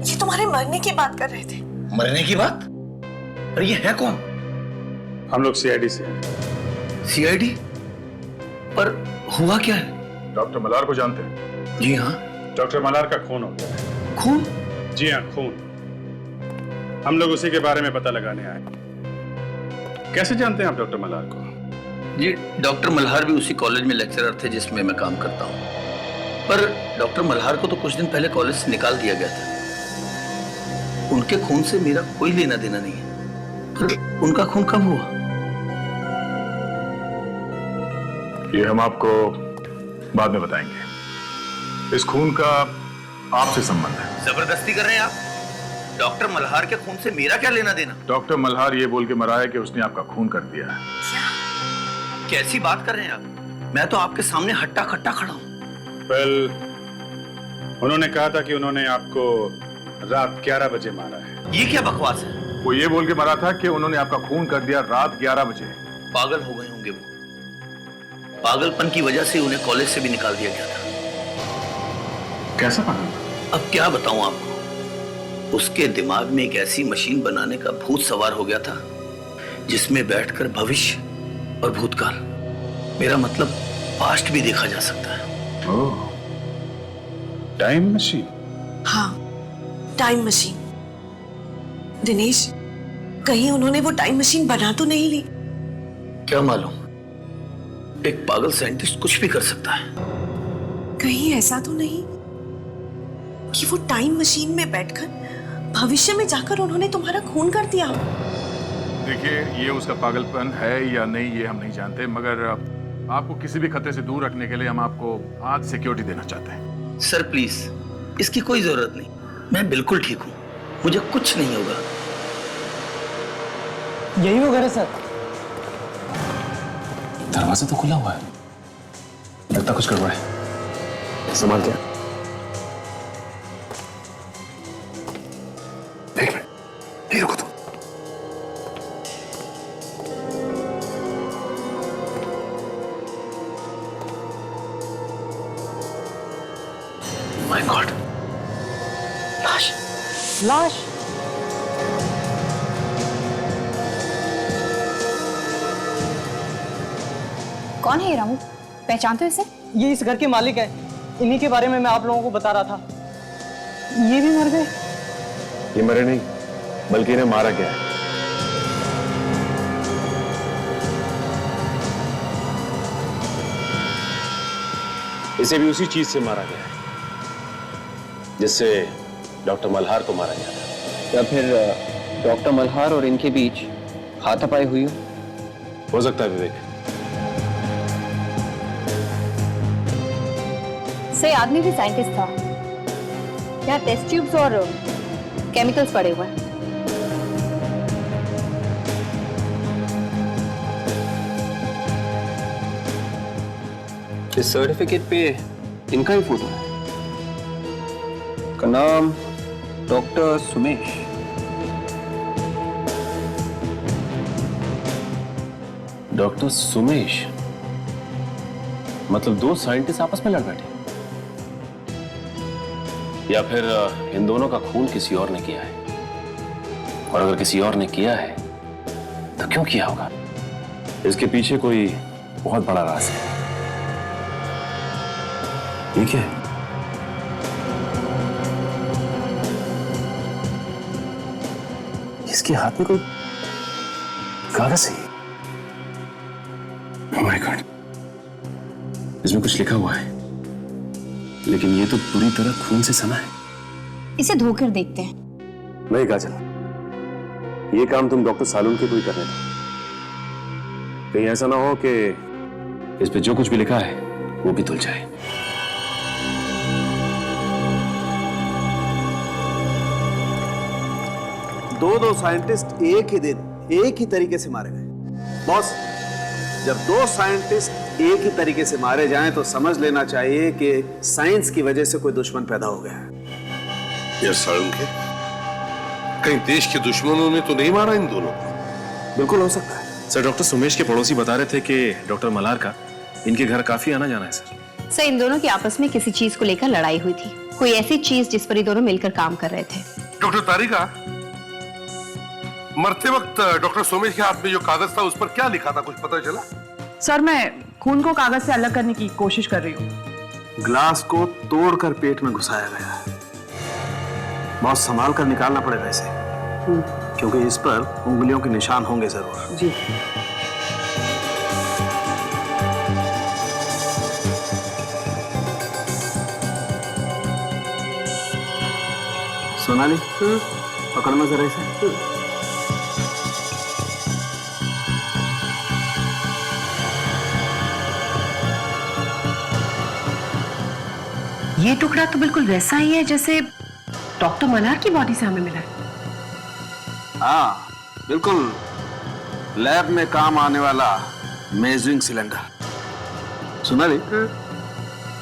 ये तुम्हारे मरने की बात कर रहे थे। मरने की बात? पर ये है कौन? हम लोग सीआईडी से हैं। सीआईडी? पर हुआ क्या है? डॉक्टर मल्हार को जानते हैं? जी हाँ। डॉक्टर मल्हार का खून हो गया है। खून? जी हाँ, खून। हम लोग उसी के बारे में पता लगाने आए। कैसे जानते हैं आप डॉक्टर मल्हार को? जी, डॉक्टर मल्हार भी उसी कॉलेज में लेक्चरर थे जिसमें मैं काम करता हूँ। पर डॉक्टर मल्हार को तो कुछ दिन पहले कॉलेज से निकाल दिया गया था। उनके खून से मेरा कोई लेना देना नहीं है। पर उनका खून कब हुआ? ये हम आपको बाद में बताएंगे। इस खून का आपसे संबंध है। जबरदस्ती कर रहे हैं आप? डॉक्टर मल्हार के खून से मेरा क्या लेना देना? डॉक्टर मल्हार ये बोल के मरा है कि उसने आपका खून कर दिया है। कैसी बात कर रहे हैं आप? मैं तो आपके सामने हट्टा खट्टा खड़ा हूँ। उन्होंने कहा था कि उन्होंने आपको रात 11 बजे मारा है। ये क्या बकवास है? वो ये बोल के मरा था कि उन्होंने आपका खून कर दिया रात 11 बजे। पागल हो गए होंगे वो। पागलपन की वजह से उन्हें कॉलेज से भी निकाल दिया गया था। कैसा पागल? अब क्या बताऊं आपको? उसके दिमाग में एक ऐसी मशीन बनाने का भूत सवार हो गया था जिसमें बैठकर भविष्य और भूतकाल, मेरा मतलब पास्ट भी देखा जा सकता है। ओह, टाइम मशीन? हाँ, टाइम मशीन। दिनेश, कहीं उन्होंने वो टाइम मशीन बना तो नहीं ली? क्या मालूम, एक पागल साइंटिस्ट कुछ भी कर सकता है। कहीं ऐसा तो नहीं कि वो टाइम मशीन में बैठकर भविष्य में जाकर उन्होंने तुम्हारा खून कर दिया? देखिए, ये उसका पागलपन है या नहीं ये हम नहीं जानते, मगर आपको किसी भी खतरे से दूर रखने के लिए हम आपको आज सिक्योरिटी देना चाहते हैं। सर प्लीज, इसकी कोई जरूरत नहीं। मैं बिल्कुल ठीक हूँ, मुझे कुछ नहीं होगा। यही वो घर है सर। दरवाजा तो खुला हुआ है, लगता कुछ गड़बड़ है। संभाल के। एक मिनट, नहीं रुको तुम। माय गॉड, लाश। लाश? कौन है ये रामू? पहचानते हो इसे? ये इस घर के मालिक है। इन्हीं के बारे में मैं आप लोगों को बता रहा था। ये भी मर गए? ये मरे नहीं, बल्कि इन्हें मारा गया है। इसे भी उसी चीज से मारा गया है जिससे डॉक्टर मल्हार को मारा गया था। या फिर डॉक्टर मल्हार और इनके बीच हाथापाई हुई हो सकता है विवेक। से आदमी भी साइंटिस्ट था। यहाँ टेस्ट ट्यूब्स और केमिकल्स पड़े हुए हैं। इस सर्टिफिकेट पे इनका ही फोटो है। का नाम डॉक्टर सुमेश। डॉक्टर सुमेश? मतलब दो साइंटिस्ट आपस में लड़ बैठे, या फिर इन दोनों का खून किसी और ने किया है? और अगर किसी और ने किया है तो क्यों किया होगा? इसके पीछे कोई बहुत बड़ा राज है। ये क्या है? इसके हाथ में कोई कागज है। Oh my God, इसमें कुछ लिखा हुआ है, लेकिन ये तो पूरी तरह खून से सना है। इसे धोकर देखते हैं। नहीं काजल, ये काम तुम डॉक्टर सालून के कोई करने दो। कहीं ऐसा ना हो कि इस पे जो कुछ भी लिखा है वो भी धुल जाए। दो साइंटिस्ट एक ही दिन एक ही तरीके से मारे गए। बॉस, जब दो साइंटिस्ट एक ही तरीके से मारे जाएं तो समझ लेना चाहिए कि साइंस की वजह से कोई दुश्मन पैदा हो गया है। यस सालून के, कहीं देश के दुश्मनों ने तो नहीं मारा इन दोनों को? बिल्कुल हो सकता है सर। डॉक्टर सुमेश के पड़ोसी बता रहे थे कि डॉक्टर मल्हार का इनके घर काफी आना जाना है सर। सर इन दोनों की आपस में किसी चीज को लेकर लड़ाई हुई थी, कोई ऐसी चीज जिस पर ये दोनों मिलकर काम कर रहे थे। डॉक्टर तारिका, मरते वक्त डॉक्टर सोमेश के हाथ में जो कागज था उस पर क्या लिखा था, कुछ पता चला? सर मैं खून को कागज से अलग करने की कोशिश कर रही हूँ। ग्लास को तोड़कर पेट में घुसाया गया है। बहुत संभाल कर निकालना पड़ेगा इसे, क्योंकि इस पर उंगलियों के निशान होंगे जरूर। जी। सोनाली, पकड़ना जरा इसे। ये टुकड़ा तो बिल्कुल वैसा ही है जैसे डॉक्टर मल्हार की बॉडी से हमें मिला है। हाँ, बिल्कुल लैब में काम आने वाला मेजरिंग सिलेंडर। सोनाली,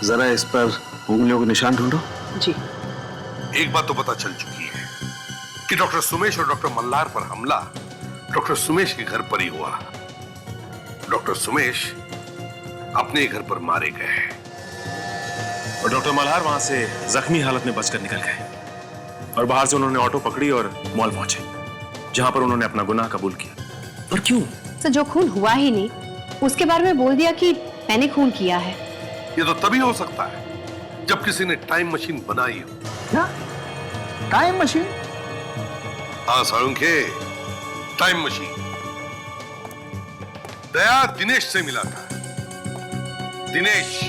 जरा इस पर उंगलियों के निशान ढूंढो। जी। एक बात तो पता चल चुकी है कि डॉक्टर सुमेश और डॉक्टर मल्हार पर हमला डॉक्टर सुमेश के घर पर ही हुआ। डॉक्टर सुमेश अपने घर पर मारे गए और डॉक्टर मल्हार वहां से जख्मी हालत में बचकर निकल गए और बाहर से उन्होंने ऑटो पकड़ी और मॉल पहुंचे, जहां पर उन्होंने अपना गुनाह कबूल किया। पर क्यों? सर जो खून हुआ ही नहीं उसके बारे में बोल दिया कि मैंने खून किया है। ये तो तभी हो सकता है जब किसी ने टाइम मशीन बनाई हो। क्या? Time machine? हाँ साळुंखे, टाइम मशीन। दया दिनेश से मिला था। दिनेश,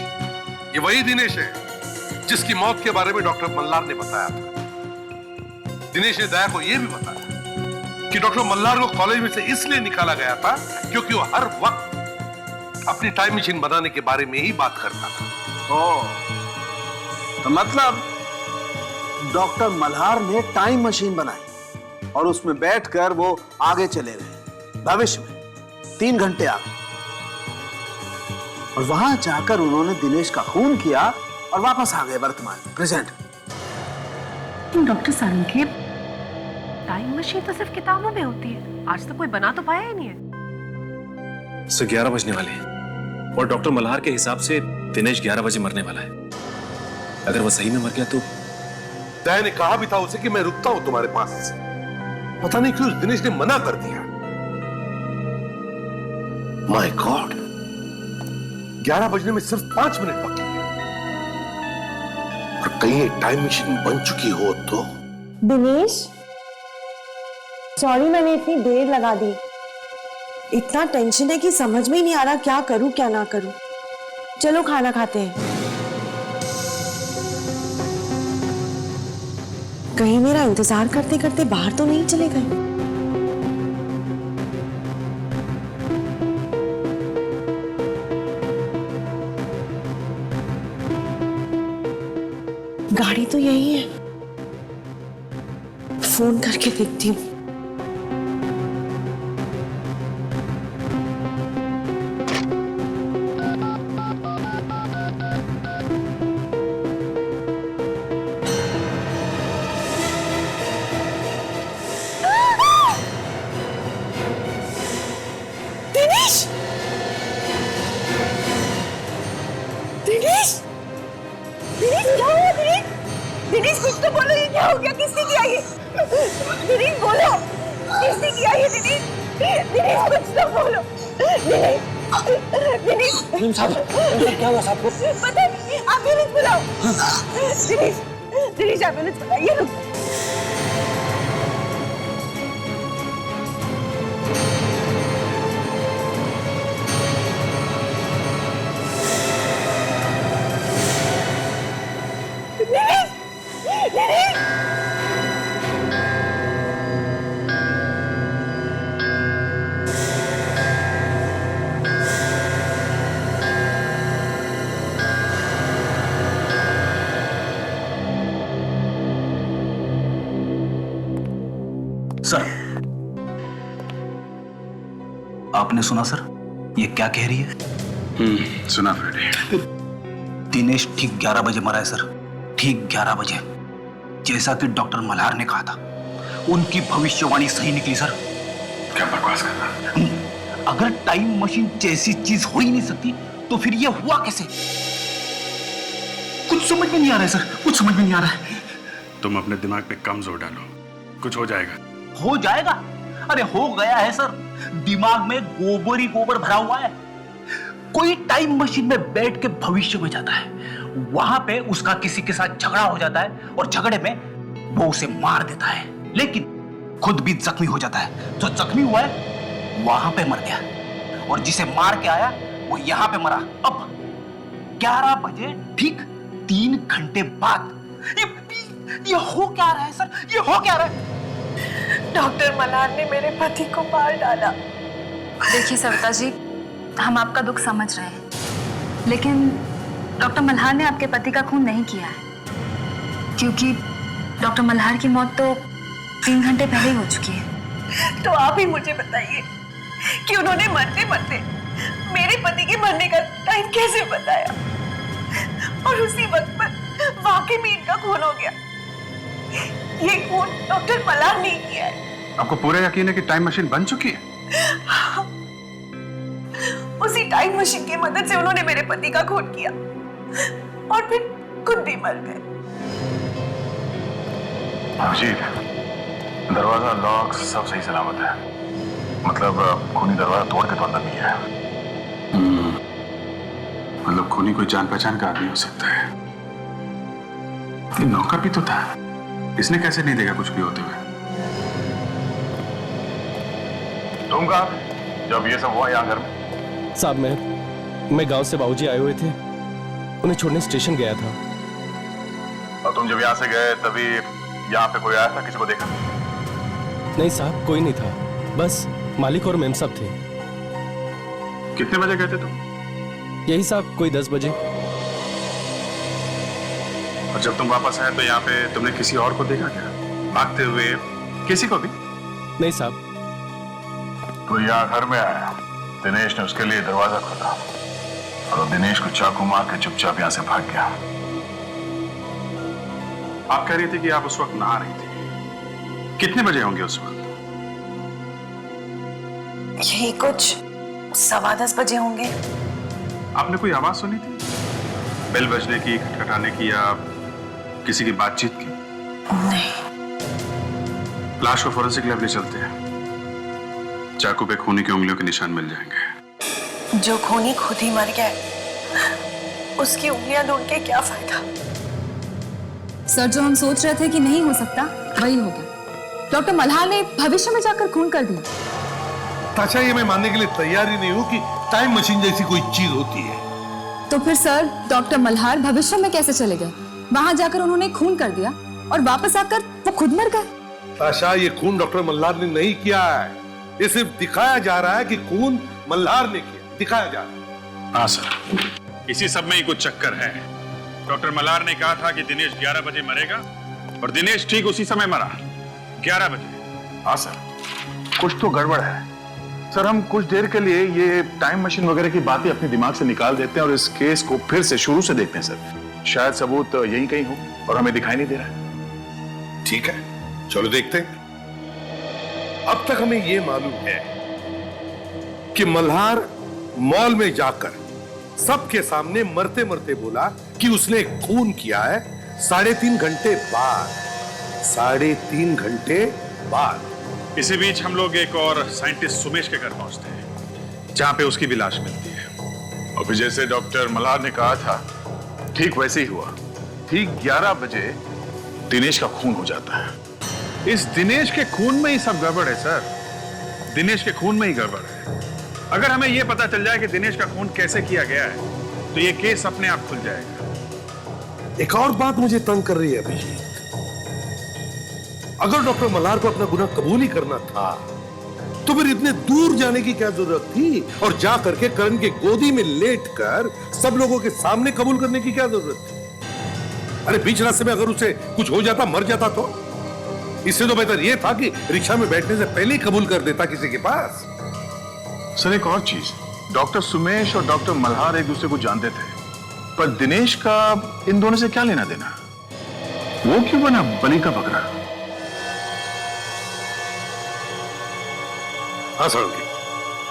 ये वही दिनेश है जिसकी मौत के बारे में डॉक्टर मल्हार ने बताया था। दिनेश ने दया को यह भी बताया कि डॉक्टर मल्हार को कॉलेज में से इसलिए निकाला गया था क्योंकि वो हर वक्त अपनी टाइम मशीन बनाने के बारे में ही बात करता था। तो मतलब डॉक्टर मल्हार ने टाइम मशीन बनाई और उसमें बैठकर वो आगे चले गए भविष्य में 3 घंटे आगे, और वहां जाकर उन्होंने दिनेश का खून किया और वापस आ गए वर्तमान present. Doctor Salunkhe, time machine तो सिर्फ किताबों में होती है, आज तक कोई बना तो पाया ही नहीं है। सो 11 बजने वाले हैं और डॉक्टर मल्हार के हिसाब से दिनेश 11 बजे मरने वाला है। अगर वो सही में मर गया तो? दया ने कहा भी था उसे कि मैं रुकता हूं तुम्हारे पास। पता नहीं क्यों दिनेश ने मना कर दिया। माय गॉड, 11 बजने में सिर्फ 5 मिनट बाकी है और कहीं एक टाइम मशीन बन चुकी हो तो। दिनेश, सॉरी मैंने इतनी देर लगा दी। इतना टेंशन है कि समझ में ही नहीं आ रहा क्या करूं क्या ना करूं। चलो खाना खाते हैं। कहीं मेरा इंतजार करते करते बाहर तो नहीं चले गए? गाड़ी तो यही है, फोन करके देखती हूँ। दिनेश कुछ तो बोलो, ये क्या हो गया? किसने किया ये? दिनेश बोलो, किसने किया ये? दिनेश, दिनेश कुछ तो बोलो। दिनेश साहब, क्या हुआ साहब को? पता नहीं, एम्बुलेंस बुलाओ। दिनेश, दिनेश एम्बुलेंस बुलाइए। रुक। सर, आपने सुना सर? ये क्या कह रही है? सुना फ्रेडी। दिनेश ठीक 11 बजे मरा है सर, ठीक 11 बजे, जैसा कि डॉक्टर मल्हार ने कहा था। उनकी भविष्यवाणी सही निकली सर। क्या बकवास कर रहा है? अगर टाइम मशीन जैसी चीज हो ही नहीं सकती तो फिर ये हुआ कैसे? कुछ समझ में नहीं आ रहा है सर, कुछ समझ में नहीं आ रहा है। तुम अपने दिमाग पे कम जोर डालो, कुछ हो जाएगा। हो जाएगा? अरे हो गया है सर, दिमाग में गोबर ही गोबर भरा हुआ है। कोई टाइम मशीन में बैठ के भविष्य में जाता है, वहां पे उसका किसी के साथ झगड़ा हो जाता है और झगड़े में वो उसे मार देता है, लेकिन खुद भी जख्मी हो जाता है। जो जख्मी हुआ है वहां पे मर गया, और जिसे मार के आया वो यहां पे मरा। अब 11 बजे ठीक 3 घंटे बाद ये हो क्या रहा है सर, ये हो क्या रहा है? डॉक्टर मल्हार ने मेरे पति को मार डाला। देखिए सविता जी, हम आपका दुख समझ रहे हैं, लेकिन डॉक्टर मल्हार ने आपके पति का खून नहीं किया है, क्योंकि डॉक्टर मल्हार की मौत तो 3 घंटे पहले ही हो चुकी है। तो आप ही मुझे बताइए कि उन्होंने मरते मरते मेरे पति के मरने का टाइम कैसे बताया, और उसी वक्त पर वाकई में इनका खून हो गया। ये खून डॉक्टर मल्हार ने किया है। आपको पूरा यकीन है कि टाइम मशीन बन चुकी है? हाँ। उसी टाइम मशीन की मदद से उन्होंने मेरे पति का खून किया और फिर खुद भी मर गए। अभिजीत, दरवाजा लॉक सब सही सलामत है, मतलब खूनी दरवाजा तोड़ के तो अंदर नहीं है। मतलब खूनी कोई जान पहचान का आदमी हो सकता है। ये नौकर भी तो था, इसने कैसे नहीं देखा कुछ भी होते हुए? तुम कहा जब ये सब हुआ यहाँ घर में? साहब मैं गांव से बाबूजी आए हुए थे, उन्हें छोड़ने स्टेशन गया था। और तुम जब यहाँ से गए तभी यहाँ पे कोई आया था, किसी को देखा? नहीं साहब, कोई नहीं था, बस मालिक और मेम साहब थे। कितने बजे गए थे तुम? यही साहब कोई 10 बजे। और जब तुम वापस आए तो यहाँ पे तुमने किसी और को देखा क्या, भागते हुए? किसी को भी? नहीं साहब। तो यहाँ घर में आया, दिनेश ने उसके लिए दरवाजा खोला और दिनेश को चाकू मार के चुपचाप यहाँ से भाग गया। आप कह रही थी कि आप उस वक्त नहा रही थी, कितने बजे होंगे उस वक्त? यही कुछ 10:15 बजे होंगे। आपने कोई आवाज सुनी थी, बेल बजने की, खटखटाने की, या किसी की बातचीत की? नहीं। लाश को फोरेंसिक लैब ले चलते हैं, चाकू पे खूनी की उंगलियों के निशान मिल जाएंगे। जो खूनी खुद ही मर गया, उसकी उंगलियां ढूंढ के क्या फायदा? सर, जो हम सोच रहे थे कि नहीं हो सकता वही हो गया। डॉक्टर मल्हार ने भविष्य में जाकर खून कर दिया। ताशा, ये मैं मानने के लिए तैयार ही नहीं हूं कि टाइम मशीन जैसी कोई चीज होती है। तो फिर सर, डॉक्टर मल्हार भविष्य में कैसे चले गए? वहां जाकर उन्होंने खून कर दिया और वापस आकर वो खुद मर गए। ताशा, ये खून डॉक्टर मल्हार ने नहीं किया है, ये सिर्फ दिखाया जा रहा है कि खून मल्हार ने किया, दिखाया जा रहा है। हाँ सर, इसी सब में ही कुछ चक्कर है। डॉक्टर मल्हार ने कहा था कि दिनेश 11 बजे मरेगा, और दिनेश ठीक उसी समय मरा, 11 बजे। हाँ सर, कुछ तो गड़बड़ है सर। हम कुछ देर के लिए ये टाइम मशीन वगैरह की बातें अपने दिमाग से निकाल देते हैं और इस केस को फिर से शुरू से देखते हैं सर। शायद सबूत यहीं कहीं हो और हमें दिखाई नहीं दे रहा है। ठीक है, चलो देखते हैं। अब तक हमें यह मालूम है कि मल्हार मॉल में जाकर सबके सामने मरते मरते बोला कि उसने खून किया है 3.5 घंटे बाद। 3.5 घंटे बाद। इसी बीच हम लोग एक और साइंटिस्ट सुमेश के घर पहुंचते हैं, जहां पे उसकी भी लाश मिलती है। और फिर जैसे डॉक्टर मल्हार ने कहा था, ठीक वैसे ही हुआ। ठीक 11 बजे दिनेश का खून हो जाता है। इस दिनेश के खून में ही सब गड़बड़ है सर, दिनेश के खून में ही गड़बड़ है। अगर हमें यह पता चल जाए कि दिनेश का खून कैसे किया गया है, तो ये केस अपने आप खुल जाएगा। एक और बात मुझे तंग कर रही है अभिजीत। अगर डॉक्टर मल्हार को अपना गुनाह कबूल ही करना था, तो फिर इतने दूर जाने की क्या जरूरत थी, और जा करके करण के गोदी में लेटकर सब लोगों के सामने कबूल करने की क्या जरूरत थी? अरे बीच रास्ते में अगर उसे कुछ हो जाता, मर जाता, तो इससे तो बेहतर यह था कि रिक्शा में बैठने से पहले ही कबूल कर देता किसी के पास। सर, एक और चीज, डॉक्टर सुमेश और डॉक्टर मल्हार एक दूसरे को जानते थे, पर दिनेश का इन दोनों से क्या लेना देना? वो क्यों बना बलि का बकरा? हाँ सर,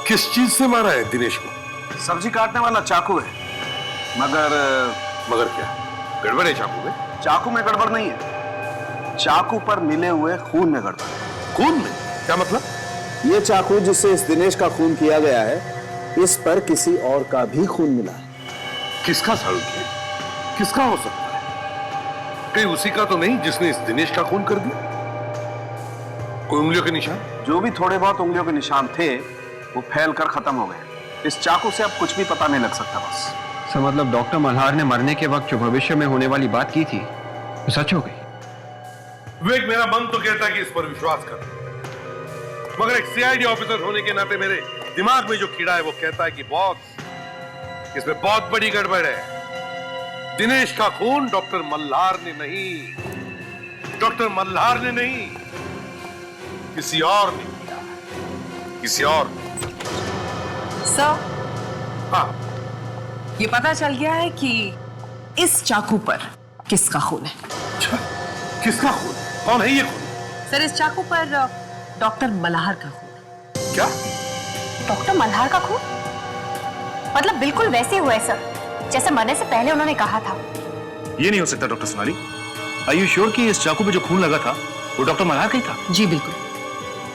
किस चीज से मारा है दिनेश को? सब्जी काटने वाला चाकू है। मगर क्या? गड़बड़ है चाकू में? चाकू में गड़बड़ नहीं है, चाकू पर मिले हुए खून में गड़बड़ है। खून में? क्या मतलब? ये चाकू जिससे इस दिनेश का खून किया गया है, इस पर किसी और का भी खून मिला है। किसका सारुज्य? किसका हो सकता है? कहीं उसी का तो नहीं जिसने इस दिनेश का खून कर दिया? कोई उंगलियों के निशान? जो भी थोड़े बहुत उंगलियों के निशान थे वो फैल कर खत्म हो गए। इस चाकू से अब कुछ भी पता नहीं लग सकता बस। सर मतलब डॉक्टर मल्हार ने मरने के वक्त जो भविष्य में होने वाली बात की थी वो सच हो गई। विवेक, मेरा मन तो कहता है कि इस पर विश्वास कर, मगर एक सीआईडी ऑफिसर होने के नाते मेरे दिमाग में जो कीड़ा है वो कहता है कि बॉस, इसमें बहुत बड़ी गड़बड़ है। दिनेश का खून डॉक्टर मल्हार ने नहीं, डॉक्टर मल्हार ने नहीं, किसी और ने किया, किसी और ने। सर, हाँ, ये पता चल गया है कि इस चाकू पर किसका खून है। किसका खून? कौन है ये खून? सर, इस चाकू पर डॉक्टर मल्हार का खून है। क्या? डॉक्टर मल्हार का खून? मतलब बिल्कुल वैसे हुआ है सर, जैसे मरने से पहले उन्होंने कहा था। ये नहीं हो सकता doctor Sonali. Are you sure कि इस चाकू पे जो खून लगा था वो डॉक्टर मल्हार का ही था? जी बिल्कुल।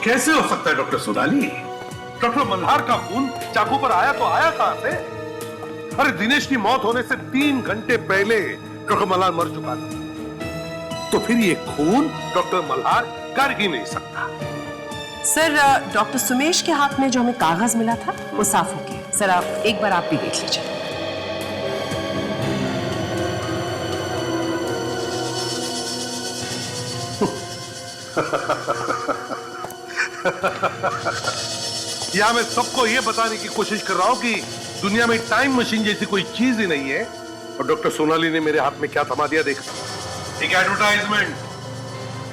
कैसे हो सकता है डॉक्टर सोनाली? डॉक्टर मल्हार का खून चाकू पर आया तो आया कहां से? अरे दिनेश की मौत होने से 3 घंटे पहले डॉक्टर मल्हार मर चुका था, तो फिर ये खून डॉक्टर मल्हार कर ही नहीं सकता। सर, डॉक्टर सुमेश के हाथ में जो हमें कागज मिला था वो साफ हो गया। सर, आप एक बार आप भी देख लीजिए। या मैं सबको यह बताने की कोशिश कर रहा हूं कि दुनिया में टाइम मशीन जैसी कोई चीज ही नहीं है। और डॉक्टर सोनाली ने मेरे हाथ में क्या थमा दिया देखा? एक एडवर्टाइजमेंट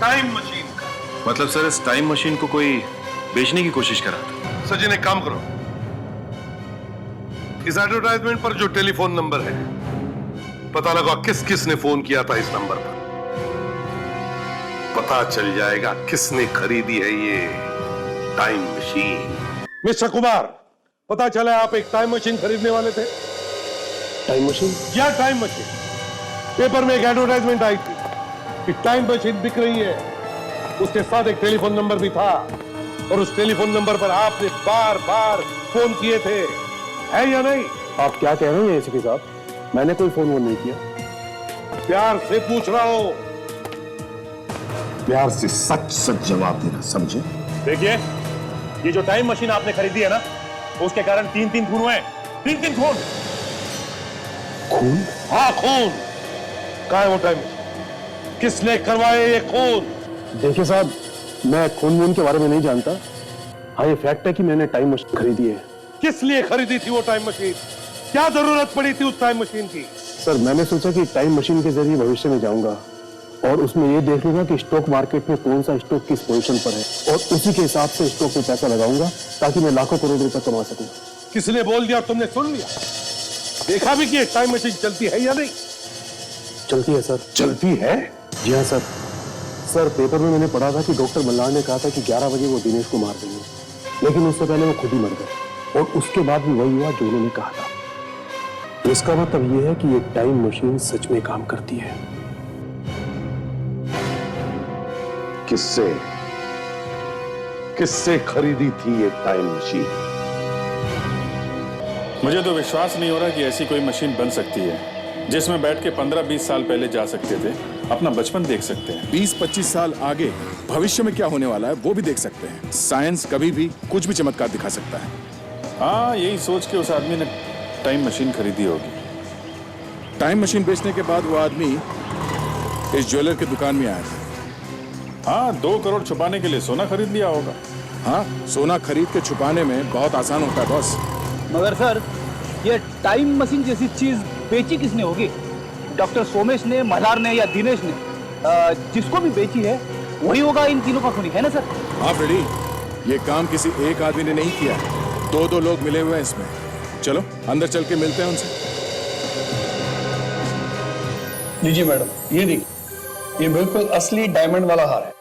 टाइम मशीन का। मतलब सर इस टाइम मशीन को कोई बेचने की कोशिश कर रहा था? सचिन, एक काम करो, इस एडवर्टाइजमेंट पर जो टेलीफोन नंबर है पता लगा किस किस ने फोन किया था इस नंबर पर। पता चल जाएगा किसने खरीदी है ये टाइम मशीन। मिस्टर कुमार, पता चला आप एक टाइम मशीन खरीदने वाले थे। Time machine? क्या टाइम मशीन? पेपर में एक एडवर्टाइजमेंट आई थी कि टाइम मशीन बिक रही है। उसके साथ एक टेलीफोन नंबर भी था और उस टेलीफोन नंबर पर आपने बार बार फोन किए थे, है या नहीं? आप क्या कह रहे हैं एसीपी साहब? मैंने कोई फोन नहीं किया। प्यार से पूछ रहा हूं। प्यार से सच सच जवाब देना, समझे? देखिए, ये जो टाइम मशीन आपने खरीदी है ना, उसके कारण 3-3 खून हुए। 3-3 खून। खून? हाँ, खून। कहाँ है वो टाइम मशीन? किसने करवाए ये खून? देखिए साहब, मैं खून वून के बारे में नहीं जानता। हाँ, ये फैक्ट है कि मैंने टाइम मशीन खरीदी है। किस लिए खरीदी थी वो टाइम मशीन? क्या जरूरत पड़ी थी उस टाइम मशीन की? सर, मैंने सोचा कि टाइम मशीन के जरिए भविष्य में जाऊंगा और उसमें ये देख लूंगा कि स्टॉक मार्केट में कौन सा स्टॉक किस पोजीशन पर है और उसी के हिसाब से स्टॉक में पैसा लगाऊंगा ताकि मैं लाखों करोड़ रुपए कमा सकूं। किसने बोल दिया और तुमने सुन लिया? देखा भी कि टाइम मशीन चलती है या नहीं? चलती है सर। चलती है? जी हाँ सर। सर, पेपर में मैंने पढ़ा था कि डॉक्टर मल्हार ने कहा था कि 11 बजे वो दिनेश को मार देंगे, लेकिन उससे पहले वो खुद ही मर गए और उसके बाद भी वही हुआ जो उन्होंने कहा था। तो इसका मतलब ये है कि ये टाइम मशीन सच में काम करती है। किससे किससे खरीदी थी ये टाइम मशीन? मुझे तो विश्वास नहीं हो रहा कि ऐसी कोई मशीन बन सकती है जिसमें बैठ के 15-20 साल पहले जा सकते थे, अपना बचपन देख सकते हैं। 20-25 साल आगे भविष्य में क्या होने वाला है वो भी देख सकते हैं। साइंस कभी भी कुछ भी चमत्कार दिखा सकता है। हाँ, यही सोच के उस आदमी ने टाइम मशीन खरीदी होगी। टाइम मशीन बेचने के बाद वो आदमी इस ज्वेलर की दुकान में आया था। हाँ, 2 करोड़ छुपाने के लिए सोना खरीद लिया होगा। हाँ, सोना खरीद के छुपाने में बहुत आसान होता है बॉस। मगर सर, ये टाइम मशीन जैसी चीज बेची किसने होगी? डॉक्टर सोमेश ने, मल्हार ने या दिनेश ने? जिसको भी बेची है वही होगा इन तीनों का खूनी, है ना सर? हाँ फ्रेडी, ये काम किसी एक आदमी ने नहीं किया है, 2-2 लोग मिले हुए हैं इसमें। चलो अंदर चल के मिलते हैं उनसे। लीजिए मैडम, ये देखिए, ये बिल्कुल असली डायमंड वाला हार है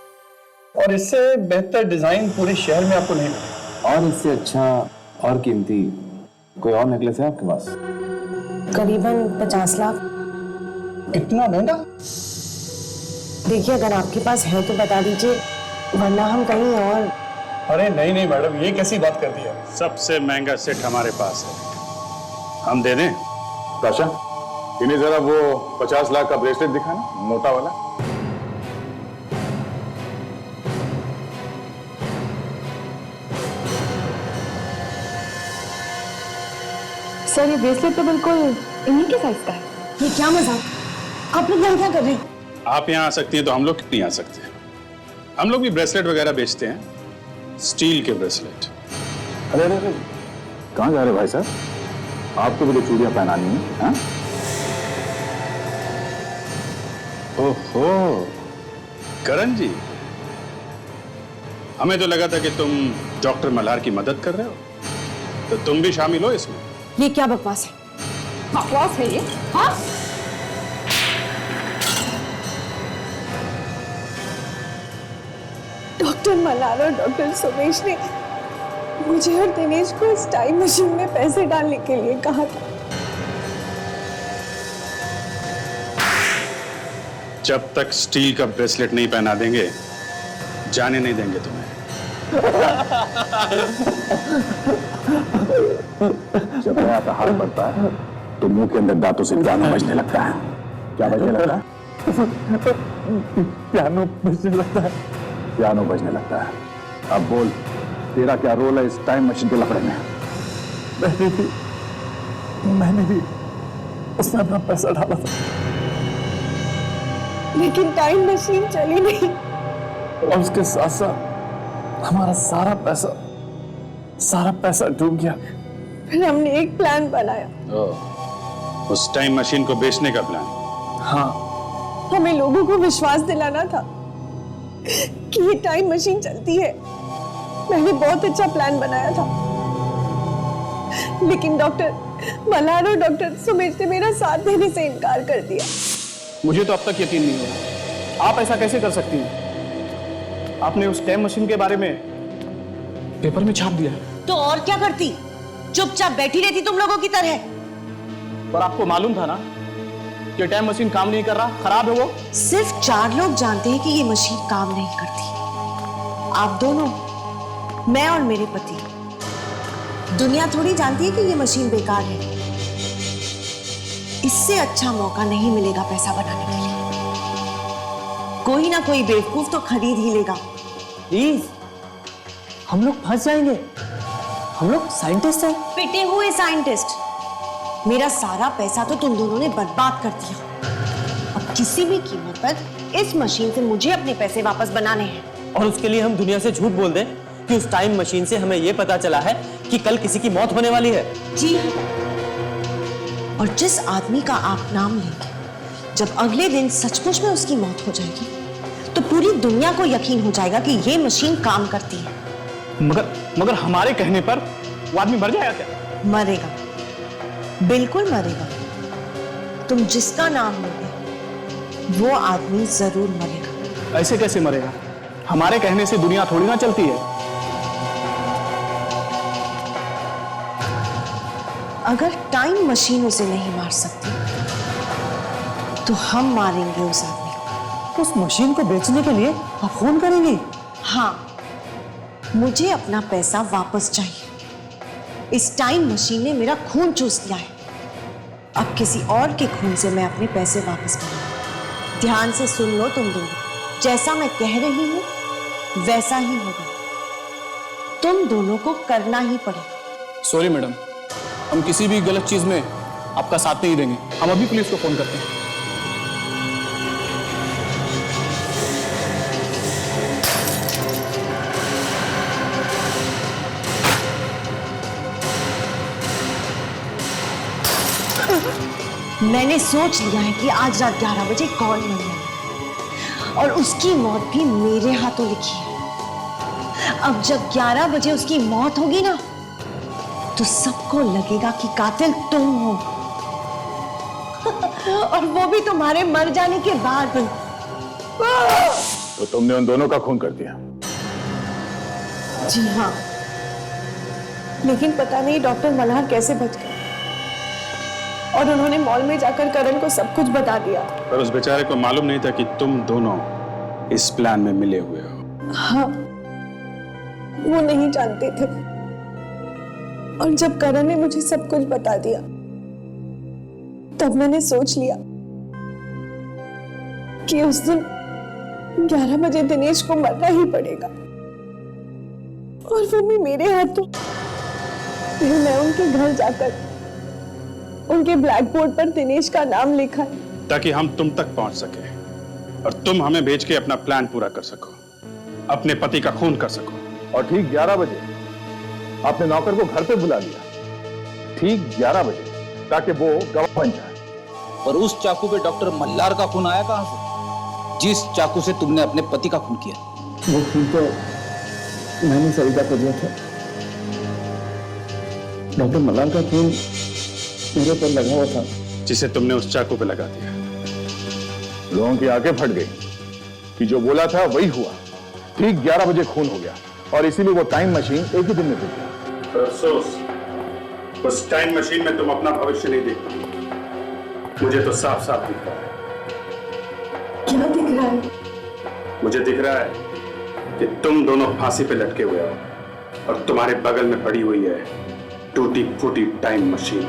और इससे बेहतर डिजाइन पूरे शहर में आपको नहीं मिलेगा। और इससे अच्छा और कीमती कोई और नेकलेस है आपके पास? करीबन 50 लाख। इतना महंगा? देखिए, अगर आपके पास है तो बता दीजिए, वरना हम कहीं और। अरे नहीं नहीं मैडम, ये कैसी बात कर दी है? सबसे महंगा सेट हमारे पास है, हम दे दें। ताशा, इन्हें जरा वो 50 लाख का ब्रेसलेट दिखाना, मोटा वाला। सर, ये ब्रेसलेट तो बिल्कुल इन्हीं के साइज का है। ये क्या मजाक? आप लोग यहाँ क्या कर रहे हैं? आप यहाँ आ सकती हैं तो हम लोग क्यों नहीं आ सकते? हम लोग भी ब्रेसलेट वगैरह बेचते हैं, स्टील के ब्रेसलेट। अरे अरे अरे, कहाँ जा रहे भाई साहब? आपको भी तो चूड़ियां पहनानी है, हाँ? ओहो, करण जी, हमें तो लगा था कि तुम डॉक्टर मल्हार की मदद कर रहे हो, तो तुम भी शामिल हो इसमें। ये क्या बकवास है? बकवास है ये? हाँ? डॉक्टर मल्हार और डॉक्टर सोमेश ने मुझे और दिनेश को इस टाइम मशीन में पैसे डालने के लिए कहा था। जब तक स्टील का ब्रेसलेट नहीं पहना देंगे, जाने नहीं देंगे तुम्हें। जब नया का हाल बढ़ता है तो मुंह के अंदर दांतों से पियानो बजने लगता है। क्या बजने लगता है? पियानो बजने लगता है। पियानो बजने लगता है। अब बोल, तेरा क्या रोल है इस टाइम मशीन के लफड़े में? मैंने भी उसमें अपना पैसा डाला था, लेकिन टाइम मशीन चली नहीं। और उसके साथ साथ हमारा सारा पैसा डूब गया। फिर हमने एक प्लान बनाया। उस टाइम मशीन को बेचने का प्लान? हाँ, हमें लोगों को विश्वास दिलाना था कि ये टाइम मशीन चलती है। मैंने बहुत अच्छा प्लान बनाया था, लेकिन डॉक्टर मल्हार और डॉक्टर सोमेश ने मेरा साथ देने से इनकार कर दिया। मुझे तो अब तक यकीन नहीं हो रहा, आप ऐसा कैसे कर सकती हैं? आपने उस टाइम मशीन के बारे में पेपर में छाप दिया। तो और क्या करती? चुपचाप बैठी रहती तुम लोगों की तरह। पर आपको मालूम था ना कि टाइम मशीन काम नहीं कर रहा, खराब है वो। सिर्फ 4 लोग जानते हैं कि ये मशीन काम नहीं करती। आप दोनों, मैं और मेरे पति। दुनिया थोड़ी जानती है कि ये मशीन बेकार है। इससे अच्छा मौका नहीं मिलेगा पैसा बनाने के लिए। कोई ना कोई बेवकूफ तो खरीद ही लेगा। प्लीज, हम लोग फंस जाएंगे। हम लोग साइंटिस्ट हैं। पिटे हुए साइंटिस्ट। मेरा सारा पैसा तो तुम दोनों ने बर्बाद कर दिया। अब किसी भी कीमत पर इस मशीन से मुझे अपने पैसे वापस बनाने हैं। और उसके लिए हम दुनिया से झूठ बोल दें कि उस टाइम मशीन से हमें यह पता चला है कि कल किसी की मौत होने वाली है। जी, और जिस आदमी का आप नाम लेंगे, जब अगले दिन सचमुच में उसकी मौत हो जाएगी, तो पूरी दुनिया को यकीन हो जाएगा कि ये मशीन काम करती है। मगर हमारे कहने पर वो आदमी मर जाएगा क्या? मरेगा, बिल्कुल मरेगा। तुम जिसका नाम लोगे वो आदमी जरूर मरेगा। ऐसे कैसे मरेगा? हमारे कहने से दुनिया थोड़ी ना चलती है। अगर टाइम मशीन उसे नहीं मार सकती, तो हम मारेंगे उस आदमी को। उस मशीन को बेचने के लिए आप फोन करेंगे? हाँ, मुझे अपना पैसा वापस चाहिए। इस टाइम मशीन ने मेरा खून चूस लिया है। अब किसी और के खून से मैं अपने पैसे वापस करूंगा। ध्यान से सुन लो तुम दोनों, जैसा मैं कह रही हूं वैसा ही होगा। तुम दोनों को करना ही पड़ेगा। सॉरी मैडम, हम किसी भी गलत चीज में आपका साथ नहीं देंगे। हम अभी पुलिस को फोन करते हैं। मैंने सोच लिया है कि आज रात 11 बजे कौन मरने है, और उसकी मौत भी मेरे हाथों लिखी है। अब जब 11 बजे उसकी मौत होगी ना, तो सबको लगेगा कि कातिल तुम हो। और वो भी तुम्हारे मर जाने के बाद। तो तुमने उन दोनों का खून कर दिया? जी हाँ, लेकिन पता नहीं डॉक्टर मल्हार कैसे बच गए। और उन्होंने मॉल में जाकर करण को सब कुछ बता दिया। पर उस बेचारे को मालूम नहीं था कि तुम दोनों इस प्लान में मिले हुए हो। हाँ, वो नहीं जानते थे। और जब करण ने मुझे सब कुछ बता दिया तब मैंने सोच लिया कि उस दिन 11 बजे दिनेश को मरना ही पड़ेगा, और वो भी मेरे हाथों। फिर मैं उनके घर जाकर उनके ब्लैक बोर्ड पर दिनेश का नाम लिखा, ताकि हम तुम तक पहुंच सके और तुम हमें भेज के अपना प्लान पूरा कर सको, अपने पति का खून कर सको। और ठीक 11 बजे आपने नौकर को घर पे बुला लिया, ठीक 11 बजे, ताकि वो गवाह बन जाए। और उस चाकू पे डॉक्टर मल्हार का खून आया कहां से, जिस चाकू से तुमने अपने पति का खून किया? वो खून तो मैंने सरिता को दिया था। डॉक्टर मल्हार का खून मेरे पर लगा हुआ था, जिसे तुमने उस चाकू पे लगा दिया। लोगों की आंखें फट गई कि जो बोला था वही हुआ। ठीक 11 बजे खून हो गया और इसीलिए वो टाइम मशीन एक ही दिन में टूट गया। अफसोस, उस टाइम मशीन में तुम अपना भविष्य नहीं देख पाओगे। मुझे तो साफ साफ दिख रहा है। क्या दिख रहा है? मुझे दिख रहा है कि तुम दोनों फांसी पे लटके हुए हो और तुम्हारे बगल में पड़ी हुई है टूटी फूटी टाइम मशीन।